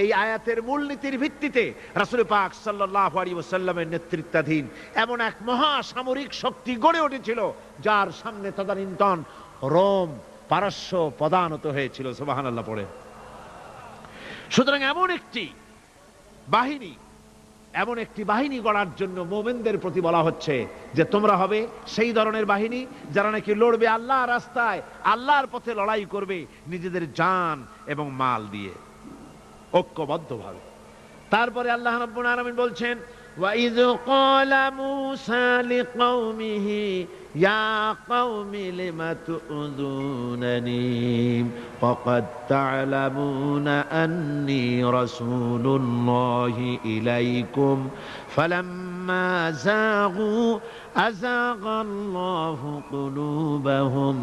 এই আয়াতের মূলনীতির ভিত্তিতে রাসূল পাক সাল্লাল্লাহু আলাইহি ওয়াসাল্লামের নেতৃত্বাধীন এমন এক মহা সামরিক শক্তি গড়ে উঠেছিল, যার সামনে তদানীন্তন রোম পারস্য পদানত হয়েছিল। সুবহানাল্লাহ পড়ে। সুতরাং এমন একটি বাহিনী গড়ার জন্য মুমিনদের প্রতি বলা হচ্ছে যে তোমরা হবে সেই ধরনের বাহিনী যারা নাকি লড়বে আল্লাহর রাস্তায়, আল্লাহর পথে লড়াই করবে নিজেদের জান এবং মাল দিয়ে, ঐক্যবদ্ধভাবে। তারপরে আল্লাহ রাব্বুল আলামিন বলছেন وَإِذْ قَالَ مُوسَى لِقَوْمِهِ يَا قَوْمِ لِمَ تُؤْذُونَنِي وَقَدْ تَعْلَمُونَ أَنِّي رَسُولُ اللَّهِ إِلَيْكُمْ فَلَمَّا زَاغُوا أَزَاغَ اللَّهُ قُلُوبَهُمْ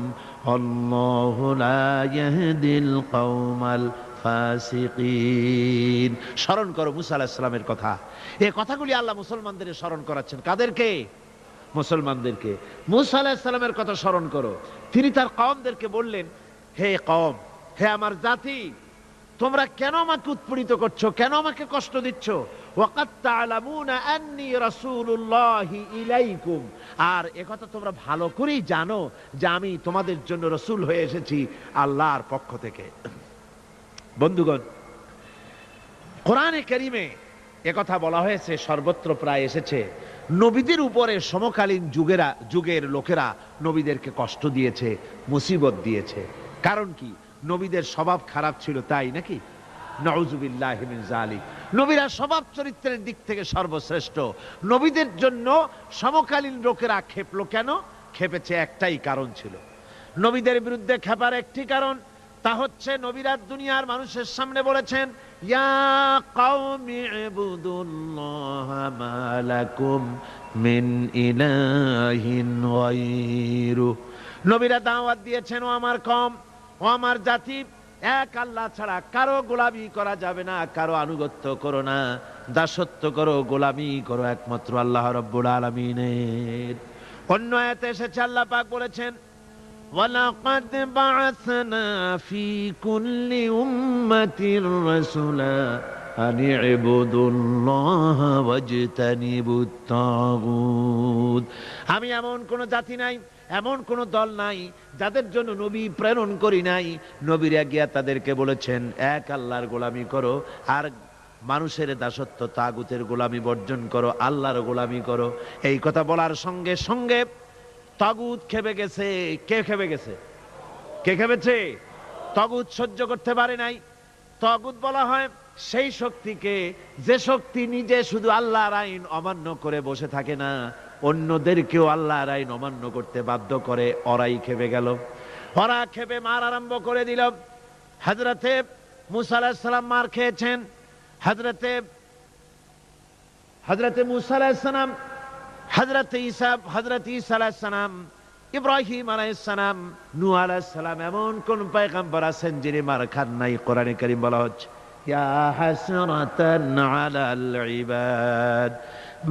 وَاللَّهُ لَا يَهْدِي الْقَوْمَ ফাসিকিন। স্মরণ করো মুসা আলাইহিস সালামের কথা। এই কথাগুলি আল্লাহ মুসলমানদের স্মরণ করাচ্ছেন। কাদেরকে? মুসলমানদেরকে। মুসা আলাইহিস সালামের কথা স্মরণ করো। তিনি তার কওমদেরকে বললেন, হে কওম, হে আমার জাতি, তোমরা কেন আমাকে উৎপীড়িত করছো, কেন আমাকে কষ্ট দিচ্ছ? ওয়াকাদ তা'লামুনা আন্নী রাসূলুল্লাহি ইলাইকুম, আর একথা তোমরা ভালো করেই জানো যে আমি তোমাদের জন্য রাসূল হয়ে এসেছি আল্লাহর পক্ষ থেকে। বন্ধুগণ, কোরআনে কারীমে একথা বলা হয়েছে, সর্বত্র প্রায় এসেছে, নবীদের উপরে সমকালীন যুগের লোকেরা নবীদেরকে কষ্ট দিয়েছে, মুসিবত দিয়েছে। কারণ কি? নবীদের স্বভাব খারাপ ছিল, তাই নাকি? নাউযুবিল্লাহি মিন যালিক। নবীরা স্বভাব চরিত্রের দিক থেকে সর্বশ্রেষ্ঠ। নবীদের জন্য সমকালীন লোকেরা ক্ষেপলো কেন? ক্ষেপেছে একটাই কারণ ছিল। নবীদের বিরুদ্ধে ক্ষেপার একটি কারণ, তা হচ্ছে নবীরা দুনিয়ার মানুষের সামনে বলেছেন, ইয়া কওমি ইবুদুল্লাহা মা লাকুম মিন ইলাহিন গায়রু। নবীরা দাওয়াত দিয়েছেন, ও আমার কওম, ও আমার জাতি, এক আল্লাহ ছাড়া কারো গোলামি করা যাবে না, কারো আনুগত্য করো না, দাসত্ব করো, গোলামি করো একমাত্র আল্লাহ রাব্বুল আলামিনের। অন্য আয়াতে এসেছে আল্লাহ পাক বলেছেন, ওয়ালাকাদ বা'আসনা ফি কুল্লি উম্মাতির রাসূলা আন ইবুদুল্লাহ ওয়াজতানিবুত তাগুত। আমি এমন কোন জাতি নাই, এমন কোন দল নাই যাদের জন্য নবী প্রেরণ করি নাই। নবীরা গিয়া তাদেরকে বলেছেন এক আল্লাহর গোলামি করো, আর মানুষের দাসত্ব তাগুতের গোলামি বর্জন করো, আল্লাহর গোলামি করো। এই কথা বলার সঙ্গে সঙ্গে তাগুত খেপে গেছে। কে খেপে গেছে? কে খেপেছে? তাগুত সহ্য করতে পারে নাই। তাগুত বলা হয় সেই শক্তিকে যে শক্তি নিজে শুধু আল্লাহর আইন অমান্য করে বসে থাকে না, অন্যদেরকেও আল্লাহর আইন অমান্য করতে বাধ্য করে। ওরাই খেপে গেল। ওরা খেপে মার আরম্ভ করে দিল। হযরতে মুসা আলাইহিস সালাম মার খেয়েছেন। হযরতে মুসা আলাইহিস সালাম, হযরতে ঈসা আলাইহিস সালাম, ইব্রাহিম আলাইহিস সালাম, নূহ আলাইহিস সালাম, এমন কোন পয়গম্বর আছেন যিনি মার খান নাই? কোরআনে কারীম বলা হচ্ছে, ইয়া হাসরাতান আলাল ইবাদ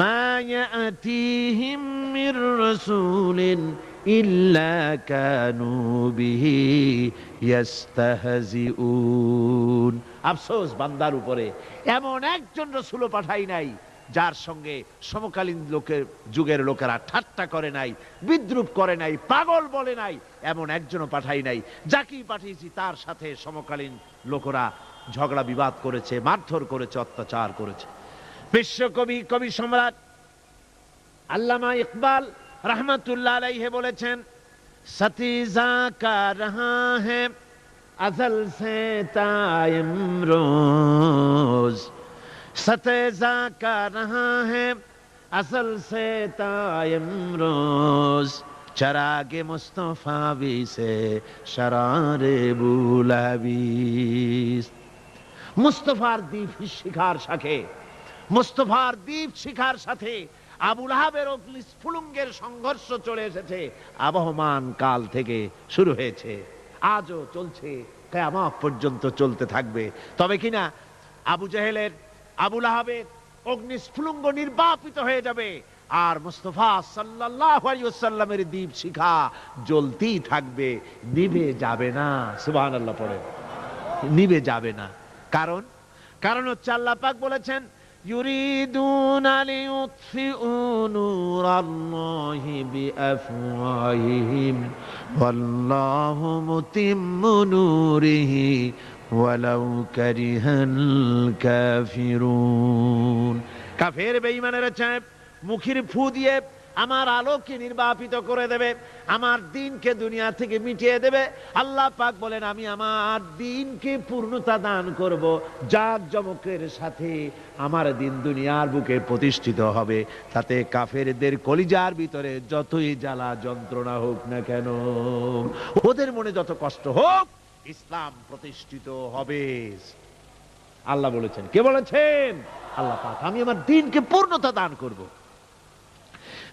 মা ইয়াতিহিম মির রাসূলিন ইল্লা কানু বিহি ইস্তাহজিউন। আফসোস বান্দার উপরে, এমন একজন রাসূলও পাঠাই নাই যার সঙ্গে সমকালীন যুগের লোকেরা ঠাট্টা করে নাই, বিদ্রুপ করে নাই, পাগল বলে নাই। এমন একজনও পাঠাই নাই। যাকেই পাঠিয়েছি তার সাথে সমকালীন লোকেরা ঝগড়া বিবাদ করেছে, মারধর করেছে, অত্যাচার করেছে। বিশ্বকবি, কবি সম্রাট আল্লামা ইকবাল রহমতুল্লাহ আলাইহি বলেছেন, সতীজা কা রহা হ্যায় আজল সে তা ইমরোজ, सतेजा का रहा है असल से तायमरोज, चरागे मुस्तफा भी से शरारे बुलाबीस। मुस्तफार दीप शिखार शाखे, मुस्तफार दीप शिखार साथे আবু লাহাবের অগ্নিস্ফুলিঙ্গের সংঘর্ষ চলে এসেছে। আবহমান কাল থেকে শুরু হয়েছে, আজও চলছে, কিয়ামত পর্যন্ত চলতে থাকবে। তবে কিনা আবু জেহেলের, আবু লাহাবের অগ্নিস্ফুলিঙ্গ নির্বাপিত হয়ে যাবে, আর মুস্তাফা সাল্লাল্লাহু আলাইহি ওয়াসাল্লামের দীপ শিখা জ্বলতেই থাকবে, নিভে যাবে না। সুবহানাল্লাহ পড়ে, নিভে যাবে না। কারণ হচ্ছে আল্লাহ পাক বলেছেন, ইউরিদুনা লিইউতফিউ নূরাল্লাহি বিআফওয়াহিহিম ওয়াল্লাহু মুতিম্মু নূরিহি ওয়ালাউ কারিহাল কাফিরুন। কাফের বেঈমানেরা চায় মুখের ফু দিয়ে আমার আলোকে নির্বাপিত করে দেবে, আমার দ্বীনকে দুনিয়া থেকে মিটিয়ে দেবে। আল্লাহ পাক বলেন, আমি আমার দ্বীনকে পূর্ণতা দান করব, জাঁকজমকের সাথে আমার দ্বীন দুনিয়ার বুকে প্রতিষ্ঠিত হবে। তাতে কাফেরদের কলিজার ভিতরে যতই জ্বালা যন্ত্রণা হোক না কেন, ওদের মনে যত কষ্ট হোক, ইসলাম প্রতিষ্ঠিত হবে। আল্লাহ বলেছেন। কে বলেছেন? আল্লাহ পাক। আমি আমার দ্বীনকে পূর্ণতা দান করব।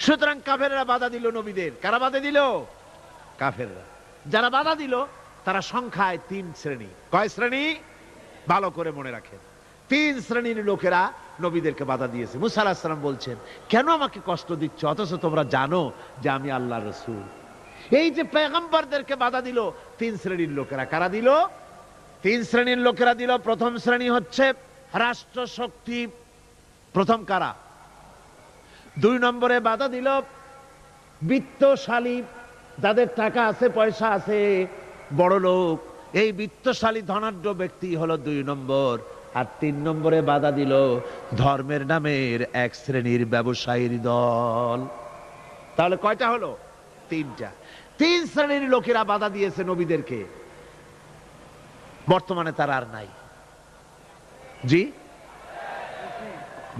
সুতরাং কাফেররা বাধা দিল নবীদের। কারা বাধা দিল? কাফেররা। যারা বাধা দিল তারা সংখ্যায় 3 শ্রেণী। কয় শ্রেণী? ভালো করে মনে রাখেন। 3 শ্রেণীর লোকেরা নবীদেরকে বাধা দিয়েছে। মুসা আলাইহিস সালাম বলছেন, কেন আমাকে কষ্ট দিচ্ছ অথচ তোমরা জানো যে আমি আল্লাহর রাসূল? এই যে পয়গম্বরদেরকে বাধা দিল 3 শ্রেণীর লোকেরা। কারা দিল? 3 শ্রেণীর লোকেরা দিল। প্রথম শ্রেণী হচ্ছে রাষ্ট্রশক্তি। প্রথম কারা? 2 নম্বরে বাধা দিল বিত্তশালী, যাদের টাকা আছে, পয়সা আছে, বড় লোক। এই বিত্তশালী ধনাঢ্য ব্যক্তি হলো 2 নম্বর। আর 3 নম্বরে বাধা দিল ধর্মের নামের এক শ্রেণীর ব্যবসায়ীর দল। তাহলে কয়টা হলো? 3টা। 3 শ্রেণীর লোকেরা বাধা দিয়েছে নবীদেরকে। বর্তমানে তারা আর নাই। জি,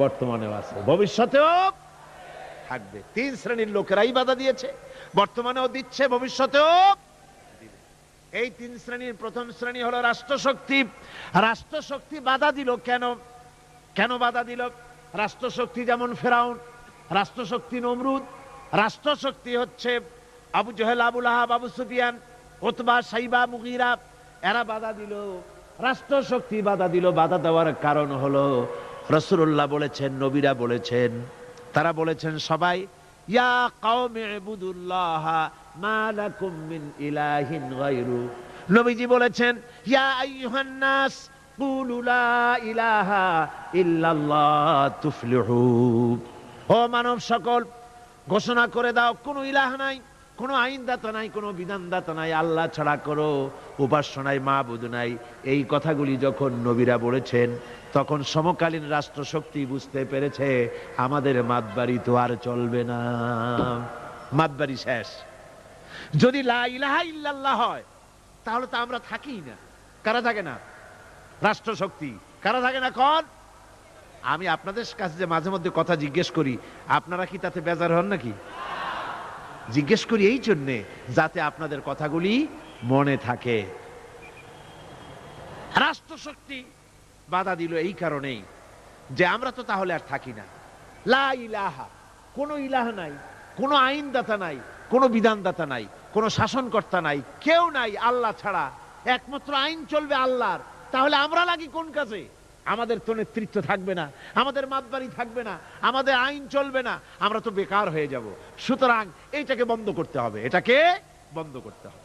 বর্তমানেও আছে, ভবিষ্যতেও থাকবে। 3 শ্রেণীর লোকেরাই বাধা দিয়েছে, বর্তমানেও দিচ্ছে, ভবিষ্যতেও দিবে। এই 3 শ্রেণীর প্রথম শ্রেণী হলো রাষ্ট্রশক্তি। রাষ্ট্রশক্তি বাধা দিল কেন? কেন বাধা দিল? রাষ্ট্রশক্তি যেমন ফেরাউন, রাষ্ট্রশক্তি নমরুদ, রাষ্ট্রশক্তি হচ্ছে আবু জেহেল, আবু লাহাব, আবু সুফিয়ান, উতবা, সাইবা, মুগীরা। এরা বাধা দিল, রাষ্ট্র শক্তি বাধা দিল। বাধা দেওয়ার কারণ হলো রাসূলুল্লাহ বলেছেন, নবীরা বলেছেন, তারা বলেছেন সবাই ইয়া কওমি ইবুদুল্লাহ মা লাকুম মিন ইলাহিন গায়রু। নবীজি বলেছেন ইয়া আইয়ুহান নাস কুলু লা ইলাহা ইল্লাল্লাহ তুফলিহু। ও মানব সকল, ঘোষণা করে দাও কোনো ইলাহ নাই, কোনো আইনদাতা নাই, কোনো বিধানদাতা নাই, আল্লাহ ছাড়া করো উপাস্য নাই, মাবুদ নাই। এই কথাগুলি যখন নবীরা বলেছেন, তখন সমকালীন রাষ্ট্রশক্তি বুঝতে পেরেছে আমাদের মাতবাড়ি তো আর চলবে না, মাতবাড়ি শেষ। যদি লা ইলাহা ইল্লাল্লাহ হয় তাহলে তো আমরা থাকি না। কারা থাকে না? রাষ্ট্রশক্তি। কারা থাকে না? কোন? আমি আপনাদের কাছে যে মাঝে মধ্যে কথা জিজ্ঞেস করি, আপনারা কি তাতে বেজার হন নাকি? জিজ্ঞেস করি এই জন্যে যাতে আপনাদের কথাগুলি মনে থাকে। রাষ্ট্রশক্তি বাধা দিল এই কারণেই যে আমরা তো তাহলে আর থাকি না। লা ইলাহা, কোনো ইলাহ নাই, কোনো আইনদাতা নাই, কোনো বিধানদাতা নাই, কোনো শাসনকর্তা নাই, কেউ নাই আল্লাহ ছাড়া। একমাত্র আইন চলবে আল্লাহর। তাহলে আমরা লাগি কোন কাজে? আমাদের তো নেতৃত্ব থাকবে না, আমাদের মাতবাড়ি থাকবে না, আমাদের আইন চলবে না, আমরা তো বেকার হয়ে যাব। সুতরাং এইটাকে বন্ধ করতে হবে, এটাকে বন্ধ করতে হবে,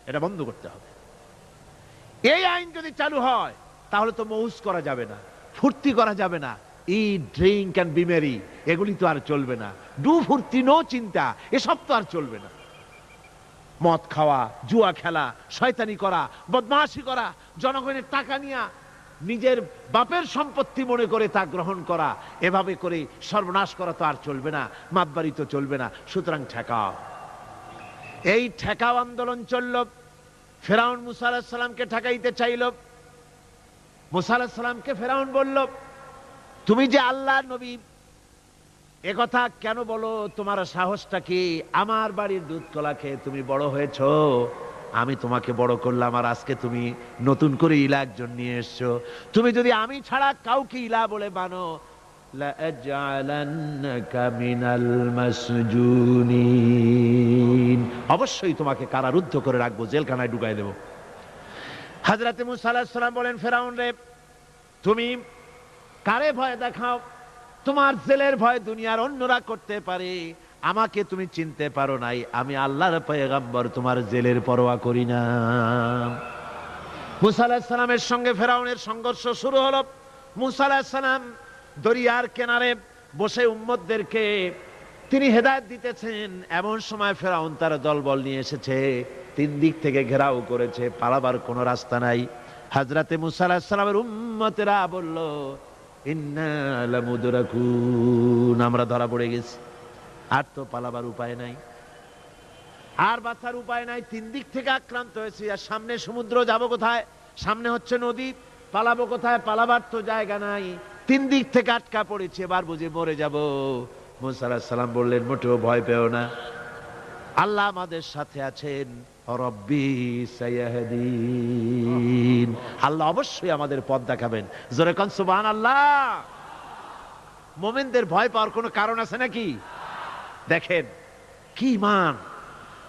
এটা বন্ধ করতে হবে। এই আইন যদি চালু হয় তাহলে তো মৌজ করা যাবে না, ফুর্তি করা যাবে না, ইট ড্রিঙ্ক এন্ড বি মেরি, এগুলি তো আর চলবে না। ডু ফুর্তি নো চিন্তা, এসব তো আর চলবে না। মদ খাওয়া, জুয়া খেলা, শয়তানি করা, বদমাশি করা, জনগণের টাকা নিয়ে নিজের বাপের সম্পত্তি মনে করে তা গ্রহণ করা, এভাবে করে সর্বনাশ করা তো আর চলবে না, মাতবাড়ি তো চলবে না। সুতরাং ঠেকাও। এই ঠেকাও আন্দোলন চলল। ফেরাউন মুসা আলাইহিস সালামকে ঠেকাইতে চাইল। মুসা আলাইহিস সালামকে ফেরাউন বলল, তুমি যে আল্লাহর নবী, একথা কেন বলো? তোমার সাহসটা কি? আমার বাড়ির দুধ কলা খেয়ে তুমি বড় হয়েছ, আমি তোমাকে বড় করলাম, আর আজকে তুমি নতুন করে ইলা একজন নিয়ে এসছো। তুমি যদি আমি ছাড়া কাউকে ইলা বলে মানো, লাআজআলান্নাকা মিনাল মাসজুনিন, অবশ্যই তোমাকে কারারুদ্ধ করে রাখবো, জেলখানায় ঢুকাই দেব। হযরত মুসা আলাইহিস সালাম বলেন, ফেরাউন রে, তুমি কারে ভয় দেখাও? তোমার জেলের ভয় দুনিয়ার অন্যরা করতে পারে, আমাকে তুমি চিনতে পারো নাই। আমি আল্লাহর পয়গম্বর, তোমার জেলের পরোয়া করি না। মুসা আলাইহিস সালামের সঙ্গে ফেরাউনের সংঘর্ষ শুরু হলো। মুসা আলাইহিস সালাম দরিয়ার কিনারে বসে উম্মতদেরকে তিনি হেদায়েত দিতেছেন। এমন সময় ফেরাউন তার দলবল নিয়ে এসেছে, তিন দিক থেকে ঘেরাও করেছে, পালাবার কোনো রাস্তা নাই। হযরতে মুসা আলাইহিস সালামের উম্মতেরা বলল, ইন্না লামুদরাকুন, আমরা ধরা পড়ে গেছি, আর তো পালাবার উপায় নাই, আর বাঁচার উপায় নাই। তিন দিক থেকে আক্রান্ত হয়েছে, আর সামনে সমুদ্র, যাব কোথায়? সামনে হচ্ছে নদী, পালাবো কোথায়? পালাবার তো জায়গা নাই, তিন দিক থেকে আটকা পড়েছে, এবার বুঝে মরে যাব। মুসা আলাইহিস সালাম বললেন, মোটেও ভয় পেও না, আল্লাহ আমাদের সাথে আছেন। রব্বি সায়াহদিন, আল্লাহ অবশ্যই আমাদের পথ দেখাবেন। জোরে কোন সুবহানাল্লাহ। মুমিনদের ভয় পাওয়ার কোনো কারণ আছে নাকি? দেখেন কি ঈমান!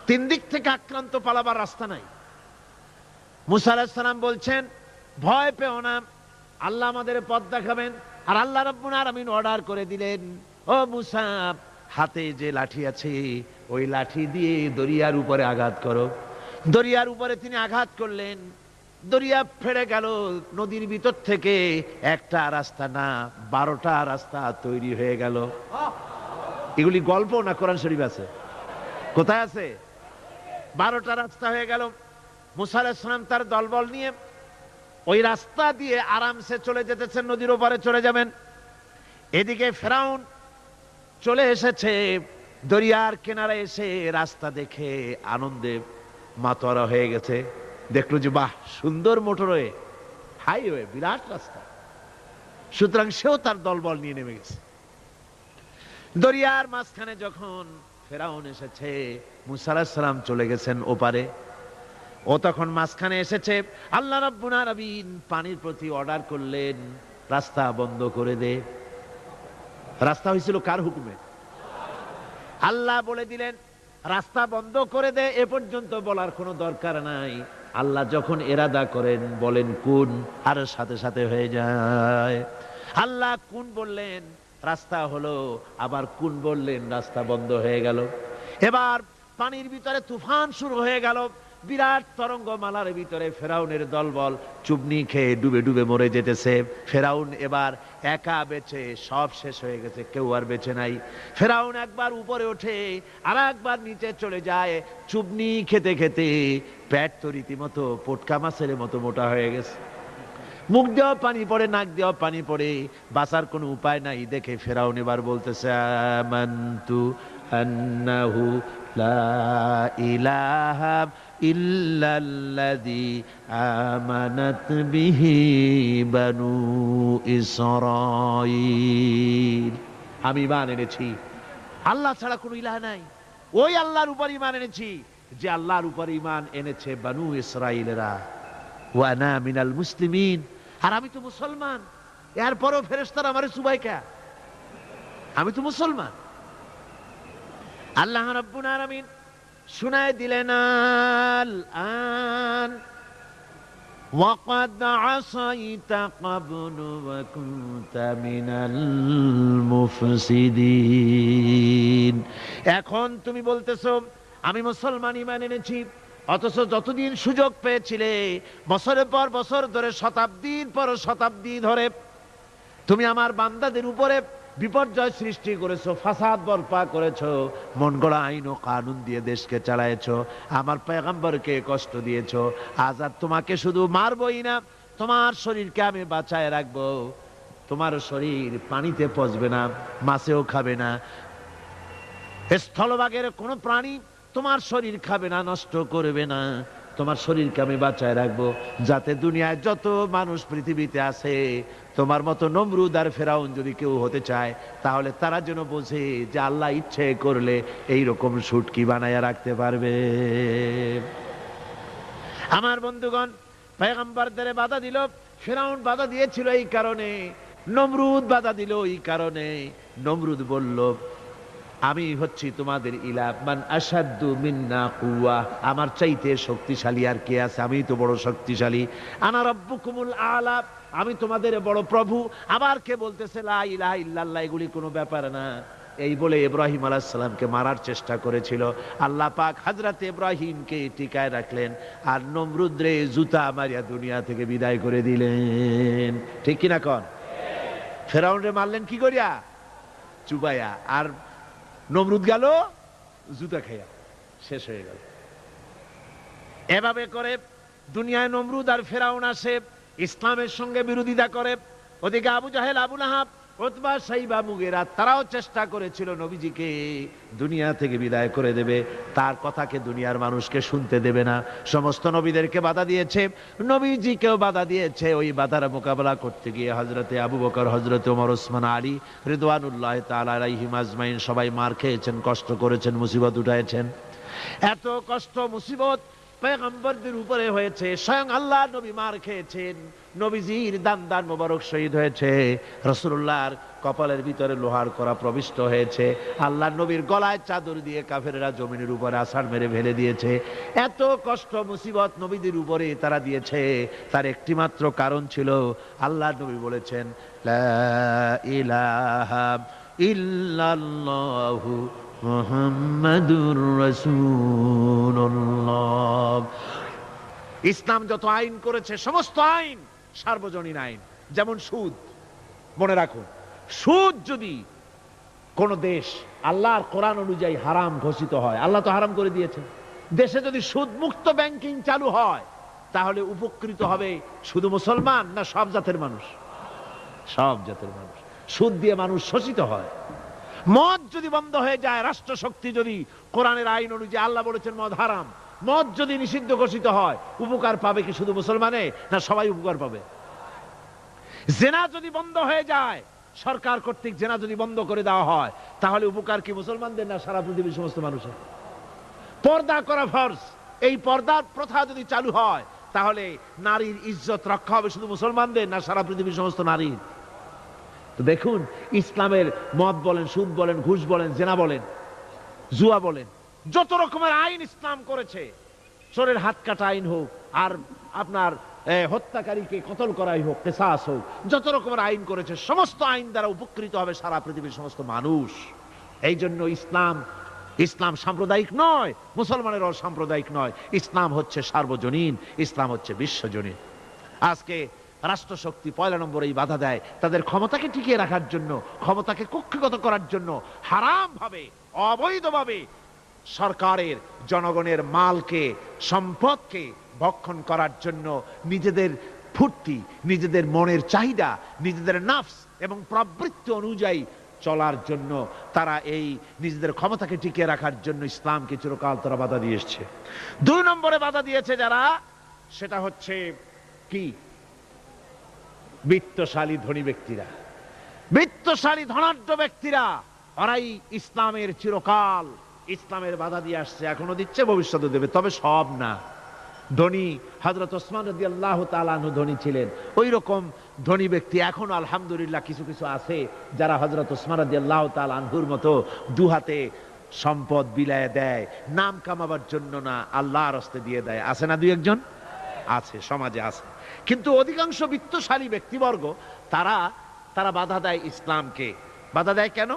তিন দিক থেকে আক্রান্ত, পালাবার রাস্তা নাই। মুসা আলাইহিস সালাম বলছেন, ভয় পেও না, আল্লাহ আমাদের পথ দেখাবেন। আর আল্লাহ রাব্বুল আলামিন অর্ডার করে দিলেন, ও মুসা, হাতে যে লাঠি আছে ওই লাঠি দিয়ে দরিয়ার উপরে আঘাত করো। দরিয়ার উপরে তিনি আঘাত করলেন, দরিয়া ফেড়ে গেল। নদীর ভিতর থেকে একটা রাস্তা না, 12টা রাস্তা তৈরি হয়ে গেল। এগুলি গল্প না কোরআন শরীফ আছে? কোথায় আছে? 12টা রাস্তা হয়ে গেল। মুসা আলাইহিস সালাম তার দলবল নিয়ে ওই রাস্তা দিয়ে আরামসে চলে যেতেছেন, নদীর ওপারে চলে যাবেন। এদিকে ফেরাউন চলে এসেছে, দরিয়ার কিনারে এসে রাস্তা দেখে আনন্দে মাতোয়ারা হয়ে গেছে। দেখলো যে বাহ, সুন্দর মোটরওয়ে, হাইওয়ে, বিরাট রাস্তা। সুতরাং সেও তার দলবল নিয়ে নেমে গেছে। দরিয়ার মাঝখানে যখন ফেরাউন এসেছে, মুসা আলাইহিস সালাম চলে গেছেন ওপারে, ও তখন মাঝখানে এসেছে। আল্লাহ রাব্বুল আলামিন পানির প্রতি অর্ডার করলেন, রাস্তা বন্ধ করে দে। রাস্তা হয়েছিল কার হুকুমে? আল্লাহ বলে দিলেন রাস্তা বন্ধ করে দে। এ পর্যন্ত বলার কোনো দরকার নাই। আল্লাহ যখন এরাদা করেন, বলেন কুন, আর সাথে সাথে হয়ে যায়। আল্লাহ কুন বললেন, রাস্তা হলো, আবার কুন বললেন, রাস্তা বন্ধ হয়ে গেল। এবার পানির ভিতরে তুফান শুরু হয়ে গেল, বিরাট তরঙ্গমালার ভিতরে ফেরাউনের দলবল চুবনি খেয়ে ডুবে ডুবে মরে যেতেছে। ফেরাউন এবার একা বেঁচে, সব শেষ হয়ে গেছে, কেউ আর বেঁচে নাই। ফেরাউন একবার উপরে ওঠে, আর একবার নিচে চলে যায়। চুবনি খেতে খেতে পেট তো রীতিমতো পটকা মাছের মতো মোটা হয়ে গেছে। মুখ দেওয়া পানি পড়ে, নাক দেওয়া পানি পড়ে, বাঁচার কোনো উপায় নাই দেখে ফেরাউন এবার বলতেছে, আমানতু আন্নাহু লা ইলাহা ইল্লাল্লাযী আমানাত বিহি বানু ইসরাঈল। আমি ঈমান এনেছি আল্লাহ ছাড়া কোনো ইলাহ নাই, ওই আল্লাহর উপর ঈমান এনেছি যে আল্লাহর উপর ঈমান এনেছে বানু ইসরাঈলেরা। ওয়া আনা মিনাল মুসলিমিন, আর আমি তো মুসলমান। এরপরও ফেরেশতারা আমারে সুবাইকা, আমি তো মুসলমান। আল্লাহ রাব্বুল আলামিন শুনায় দিলেন, আন ওয়াকাদ আসাইতা ক্বাবলু ওয়া কুনতা মিনাল মুফসিদিন। এখন তুমি বলতেছো আমি মুসলমান, ঈমান এনেছি, অথচ যতদিন সুযোগ পেয়েছিলে, বছরের পর বছর ধরে, শতাব্দীর পর শতাব্দী ধরে তুমি আমার বান্দাদের উপরে বিপর্যয় সৃষ্টি করেছো, ফাসাদ বরপা করেছো, মন গড়া আইন ও কানুন দিয়ে দেশকে চালায়েছো, আমার পয়গম্বরকে কষ্ট দিয়েছো। আজ আর তোমাকে শুধু মারবই না, তোমার শরীরকে আমি বাঁচায় রাখবো। তোমার শরীর পানিতে পচবে না, মাছেও খাবে না, স্থলভাগের কোনো প্রাণী তোমার শরীর খাবে না, নষ্ট করবে না। তোমার শরীরকে আমি বাঁচায় রাখবো, যাতে দুনিয়ায় যত মানুষ পৃথিবীতে আছে, তোমার মতো নমরুদ আর ফেরাউন যদি কেউ হতে চায়, তাহলে তারা যেন বোঝে যে আল্লাহ ইচ্ছে করলে এইরকম শুটকি বানায়া রাখতে পারবে। আমার বন্ধুগণ, পয়গম্বরদের বাধা দিল, ফেরাউন বাধা দিয়েছিল এই কারণে, নমরুদ বাধা দিল এই কারণে। নমরুদ বলল, আমি হচ্ছি তোমাদের ইলাহ, মান আশাদ্দু মিন্না কুওয়া, আমার চাইতে শক্তিশালী আর কে আছে, আমি তো বড় শক্তিশালী। আনা রাব্বুকুমুল আলা, আমি তোমাদের বড় প্রভু। আবার কে বলতেছে লা ইলাহা ইল্লাল্লাহ, এগুলি কোনো ব্যাপার না। এই বলে ইব্রাহিম আলাইহিস সালামকে মারার চেষ্টা করেছিল, আল্লাহ পাক হযরত ইব্রাহিমকে টিকায় রাখলেন, আর নমরুদরে জুতা মারিয়া দুনিয়া থেকে বিদায় করে দিলেন। ঠিক কিনা কোন? ফেরাউনরে মারলেন কি করিয়া? চুবাইয়া। আর নমরুদ গেল জুতা খাইয়া, শেষ হয়ে গেল। এভাবে করে দুনিয়ায় নমরুদ আর ফেরাউন আসে, ইসলামের সঙ্গে বিরোধিতা করে। ওদিকে আবু জাহেল, আবু লাহাব, উতবা, সাইবা, মুগীরা, তারাও চেষ্টা করেছিল নবীজিকে দুনিয়া থেকে বিদায় করে দেবে, তার কথাকে দুনিয়ার মানুষকে শুনতে দেবে না। সমস্ত নবীদেরকে বাধা দিয়েছে, নবীজিকেও বাধা দিয়েছে। ওই বাধার মোকাবেলা করতে গিয়ে হযরতে আবু বকর, হযরতে ওমর, ওসমান, আলী রিদওয়ানুল্লাহি তাআলা আলাইহিম আজমাইন সবাই মার খেয়েছেন, কষ্ট করেছেন, মুসিবত উঠাইছেন। এত কষ্ট মুসিবত পয়গম্বরদের উপরে হয়েছে, স্বয়ং আল্লাহ নবী মার খেয়েছেন, নবীজির দান মোবারক শহীদ হয়েছে, রাসূলুল্লাহর কপালের ভিতরে লোহার করা প্রবিষ্ট হয়েছে, আল্লাহ নবীর গলায় চাদর দিয়ে কাফেররা জমিনের উপরে আছাড় মেরে ফেলে দিয়েছে। এত কষ্ট মুসিবত নবীদের উপরে তারা দিয়েছে, তার একটি মাত্র কারণ ছিল, আল্লাহ নবী বলেছেন, লা ইলাহা ইল্লাল্লাহু মুহাম্মাদুর রাসূলুল্লাহ। ইসলাম যত আইন করেছে, সমস্ত আইন সার্বজনীন আইন। যেমন সুদ, মনে রাখুন, সুদ যদি কোন দেশ আল্লাহর কোরআন অনুযায়ী হারাম ঘোষিত হয়, আল্লাহ তো হারাম করে দিয়েছে, দেশে যদি সুদ মুক্ত ব্যাংকিং চালু হয়, তাহলে উপকৃত হবে শুধু মুসলমান না সব জাতের মানুষ? সব জাতের মানুষ। সুদ দিয়ে মানুষ শোষিত হয়। মদ যদি বন্ধ হয়ে যায়, রাষ্ট্র শক্তি যদি কোরআনের আইন অনুযায়ী, আল্লাহ বলেছেন মদ হারাম, মদ যদি নিষিদ্ধ ঘোষিত হয়, উপকার পাবে কি শুধু মুসলমানে না সবাই উপকার পাবে? জেনা যদি বন্ধ হয়ে যায়, সরকার কর্তৃক জেনা যদি বন্ধ করে দেওয়া হয়, তাহলে উপকার কি মুসলমানদের না সারা পৃথিবীর সমস্ত মানুষের? পর্দা করা ফরজ, এই পর্দার প্রথা যদি চালু হয়, তাহলে নারীর ইজ্জত রক্ষা হবে শুধু মুসলমানদের না সারা পৃথিবীর সমস্ত নারীর? তো দেখুন, ইসলামের মদ বলেন, সুদ বলেন, ঘুষ বলেন, জেনা বলেন, জুয়া বলেন, যত রকমের আইন ইসলাম করেছে, চোরের হাত কাটা আইন হোক, আর আপনার হত্যাকারীকে কতল করাই হোক, কিসাস হোক, যত রকমের আইন করেছে সমস্ত আইন দ্বারা উপকৃত হবে সারা পৃথিবীর সমস্ত মানুষ। এই জন্য ইসলাম সাম্প্রদায়িক নয়, মুসলমানেরও সাম্প্রদায়িক নয়। ইসলাম হচ্ছে সার্বজনীন, ইসলাম হচ্ছে বিশ্বজনীন। আজকে রাষ্ট্রশক্তি পয়লা নম্বরেই বাধা দেয় তাদের ক্ষমতাকে টিকিয়ে রাখার জন্য, ক্ষমতাকে কক্ষিগত করার জন্য হারাম ভাবে, অবৈধভাবে সরকারের জনগণের মালকে, সম্পদকে ভক্ষণ করার জন্য নিজেদের ফুর্তি, নিজেদের মনের চাহিদা, নিজেদের নাফস এবং প্রবৃত্তি অনুযায়ী চলার জন্য তারা এই নিজেদের ক্ষমতাকে টিকিয়ে রাখার জন্য ইসলামকে চিরকাল তারা বাধা দিয়ে এসছে। 2 নম্বরে বাধা দিয়েছে যারা, সেটা হচ্ছে কি? বিত্তশালী ধনী ব্যক্তিরা, বিত্তশালী ধনাঢ্য ব্যক্তিরা, ওরাই ইসলামের চিরকাল ইসলামের বাধা দিয়ে আসছে, এখনো দিচ্ছে, ভবিষ্যতে দেবে, তবে সব না। ধনী হযরত ওসমান রাদিয়াল্লাহু তাআলা আনহু ধনী ছিলেন, ওই রকম ধনী ব্যক্তি এখনো আলহামদুলিল্লাহ কিছু কিছু আছে যারা হযরত ওসমান রাদিয়াল্লাহু তাআলা আনহুর মতো দুহাতে সম্পদ বিলায় দেয়, নাম কামাবার জন্য না, আল্লাহর রাস্তায় দিয়ে দেয়। আছে না 2-1 আছে, সমাজে আছে। কিন্তু অধিকাংশ বিত্তশালী ব্যক্তিবর্গ তারা বাধা দেয় ইসলামকে। বাধা দেয় কেন?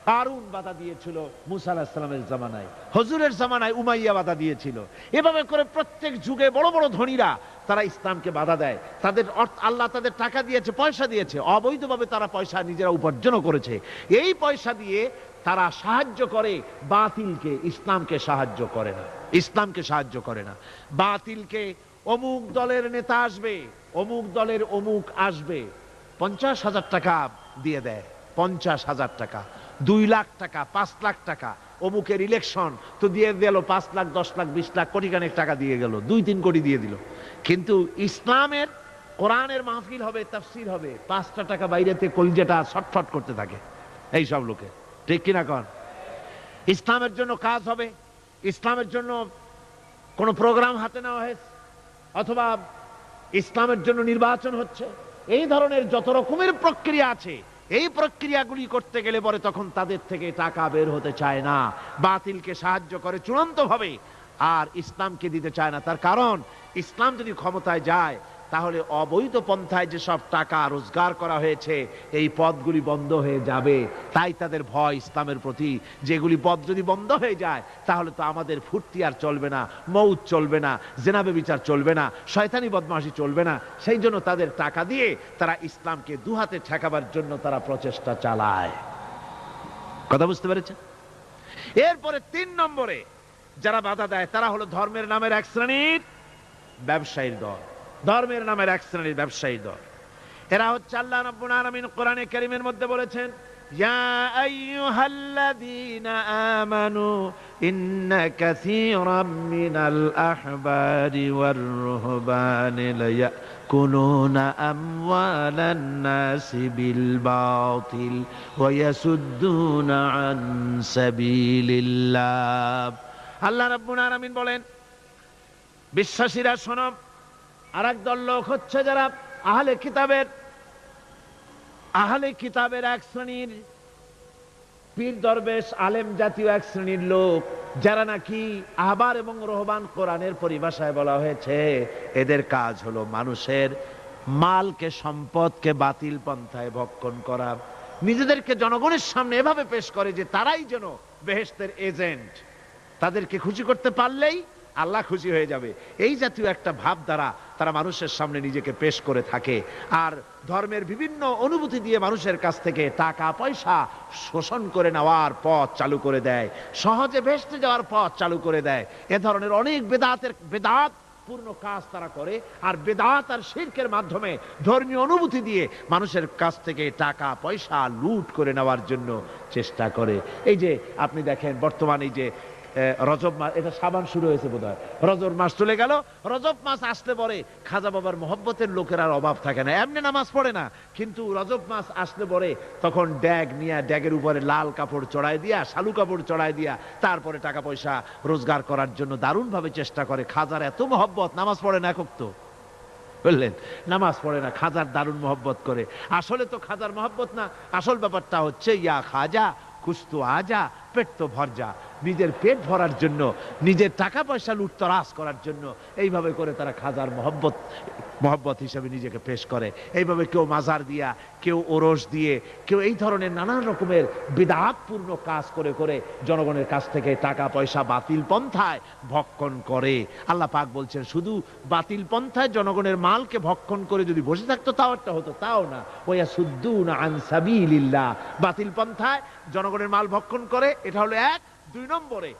কারুন বাধা দিয়েছিল মুসা আলাইহিস সালামের জামানায়, হুজুরের জামানায় উমাইয়া বাধা দিয়েছিল। এভাবে করে প্রত্যেক যুগে বড় বড় ধনীরা তারা ইসলামকে বাধা দেয়। তাদের আল্লাহ তাদের টাকা দিয়েছে, পয়সা দিয়েছে, অবৈধভাবে তারা পয়সা নিজেরা উপার্জনও করেছে। এই পয়সা দিয়ে তারা সাহায্য করে বাতিলকে, ইসলামকে সাহায্য করে না, ইসলামকে সাহায্য করে না। বাতিলকে অমুক দলের নেতা আসবে, অমুক দলের অমুক আসবে, 50,000 টাকা দিয়ে দেয়, 50,000 টাকা, 2 লাখ টাকা, 5 লাখ টাকা, অমুকের ইলেকশন তো দিয়ে দিল 5 লাখ, 10 লাখ, 20 লাখ, কোটি খানেক টাকা দিয়ে গেল, 2-3 কোটি দিয়ে দিল। কিন্তু ইসলামের কোরআনের মাহফিল হবে, তাফসীর হবে, 5টা টাকা বাইরেতে কলিজাটা ছটফট করতে থাকে এই সব লোকে, ঠিক কিনা কন? ইসলামের জন্য কাজ হবে, ইসলামের জন্য কোন প্রোগ্রাম হাতে নেওয়া হয়েছে, অথবা ইসলামের জন্য নির্বাচন হচ্ছে, এই ধরনের যত রকমের প্রক্রিয়া আছে, এই প্রক্রিয়াগুলি করতে গেলে পরে তখন তাদের থেকে টাকা বের হতে চায় না, বাতিলকে সাহায্য করে চূড়ান্ত ভাবে, আর ইসলামকে দিতে চায় না। তার কারণ ইসলাম যদি ক্ষমতায় যায় তাহলে অবৈধ পন্থায় যেসব টাকা রোজগার করা হয়েছে এই পথগুলি বন্ধ হয়ে যাবে। তাই তাদের ভয় ইসলামের প্রতি, যেগুলি পথ যদি বন্ধ হয়ে যায় তাহলে তো আমাদের ফুর্তি আর চলবে না, মৌত চলবে না, জেনা ব্যভিচার চলবে না, শয়তানি বদমাশি চলবে না। সেই জন্য তাদের টাকা দিয়ে তারা ইসলামকে দুহাতে ঠেকাবার জন্য তারা প্রচেষ্টা চালায়। কথা বুঝতে পেরেছেন? এরপরে 3 নম্বরে যারা বাধা দেয় তারা হলো ধর্মের নামের এক শ্রেণীর ব্যবসায়ীর দল, ধর্মের নামের এক শ্রেণীর ব্যবসায়ী দল। এরা হচ্ছে, আল্লাহ রাব্বুল আলামিন কোরআনে কারীমের মধ্যে বলেছেন, ইয়া আইয়ুহাল্লাযীনা আমানু ইন্না কাসীরাম মিনাল আহবারি ওয়ার রুহবানি লায়াকুলুনা আমওয়ালান নাসি বিল বাতিল ওয়া ইয়াসুদ্দুনা আন সাবিলিল্লাহ। আল্লাহ রাব্বুল আলামিন বলেন, বিশ্বাসীরা শোনো, আরেক দল লোক হচ্ছে যারা আহলে কিতাবের এক শ্রেণীর পীর দরবেশ আলেম জাতীয় এক শ্রেণীর লোক, যারা নাকি আহবার এবং রহবান, কোরআনের পরিভাষায় বলা হয়েছে এদের কাজ হলো মানুষের মালকে, সম্পদকে বাতিল পন্থায় ভক্ষণ করা। নিজেদেরকে জনগণের সামনে এভাবে পেশ করে যে তারাই যেন বেহেশতের এজেন্ট, তাদেরকে খুশি করতে পারলেই আল্লাহ খুশি হয়ে যাবে। এই জাতীয় একটা ভাব দ্বারা তারা মানুষের সামনে নিজেকে পেশ করে থাকে, আর ধর্মের বিভিন্ন অনুভূতি দিয়ে মানুষের কাছ থেকে টাকা পয়সা শোষণ করে নেওয়ার পথ চালু করে দেয়, সহজে বেহেশতে যাওয়ার পথ চালু করে দেয়। এ ধরনের অনেক বেদাত পূর্ণ কাজ তারা করে, আর বেদাত আর শিরকের মাধ্যমে ধর্মীয় অনুভূতি দিয়ে মানুষের কাছ থেকে টাকা পয়সা লুট করে নেওয়ার জন্য চেষ্টা করে। এই যে আপনি দেখেন বর্তমানে এই যে রজব মাস, এটা সাবান শুরু হয়েছে বোধহয়, রজব মাস চলে গেল, রজব মাস আসলে পরে খাজা বাবার মহব্বতের লোকের আর অভাব থাকে না, এমনি নামাজ পড়ে না, কিন্তু রজব মাস আসলে পরে তখন ড্যাগ নিয়ে ড্যাগের উপরে লাল কাপড় চড়াই দিয়া, শালু কাপড় চড়াই দিয়া তারপরে টাকা পয়সা রোজগার করার জন্য দারুণ ভাবে চেষ্টা করে। খাজার এত মহব্বত, নামাজ পড়ে না একক তো, বললেন নামাজ পড়ে না, খাজার দারুণ মহব্বত করে। আসলে তো খাজার মহব্বত না, আসল ব্যাপারটা হচ্ছে ইয়া খাজা কুছ তো আজা, পেট তো ভর যা, নিজের পেট ভরার জন্য, নিজের টাকা পয়সা লুটতরাজ করার জন্য এইভাবে করে তারা খাজার মহব্বত হিসেবে নিজেকে পেশ করে। এইভাবে কেউ মাজার দিয়া, কেউ ওরস দিয়ে, কেউ এই ধরনের নানান রকমের বিদআতপূর্ণ কাজ করে করে জনগণের কাছ থেকে টাকা পয়সা বাতিল পন্থায় ভক্ষণ করে। আল্লাহ পাক বলছেন শুধু বাতিল পন্থায় জনগণের মালকে ভক্ষণ করে যদি বসে থাকতো তাও একটা হতো, তাও না। ওয়া সুদ্দুনা আন সাবিলিল্লাহ, বাতিল পন্থায় জনগণের মাল ভক্ষণ করে, এটা হলো এক। দুই নম্বরে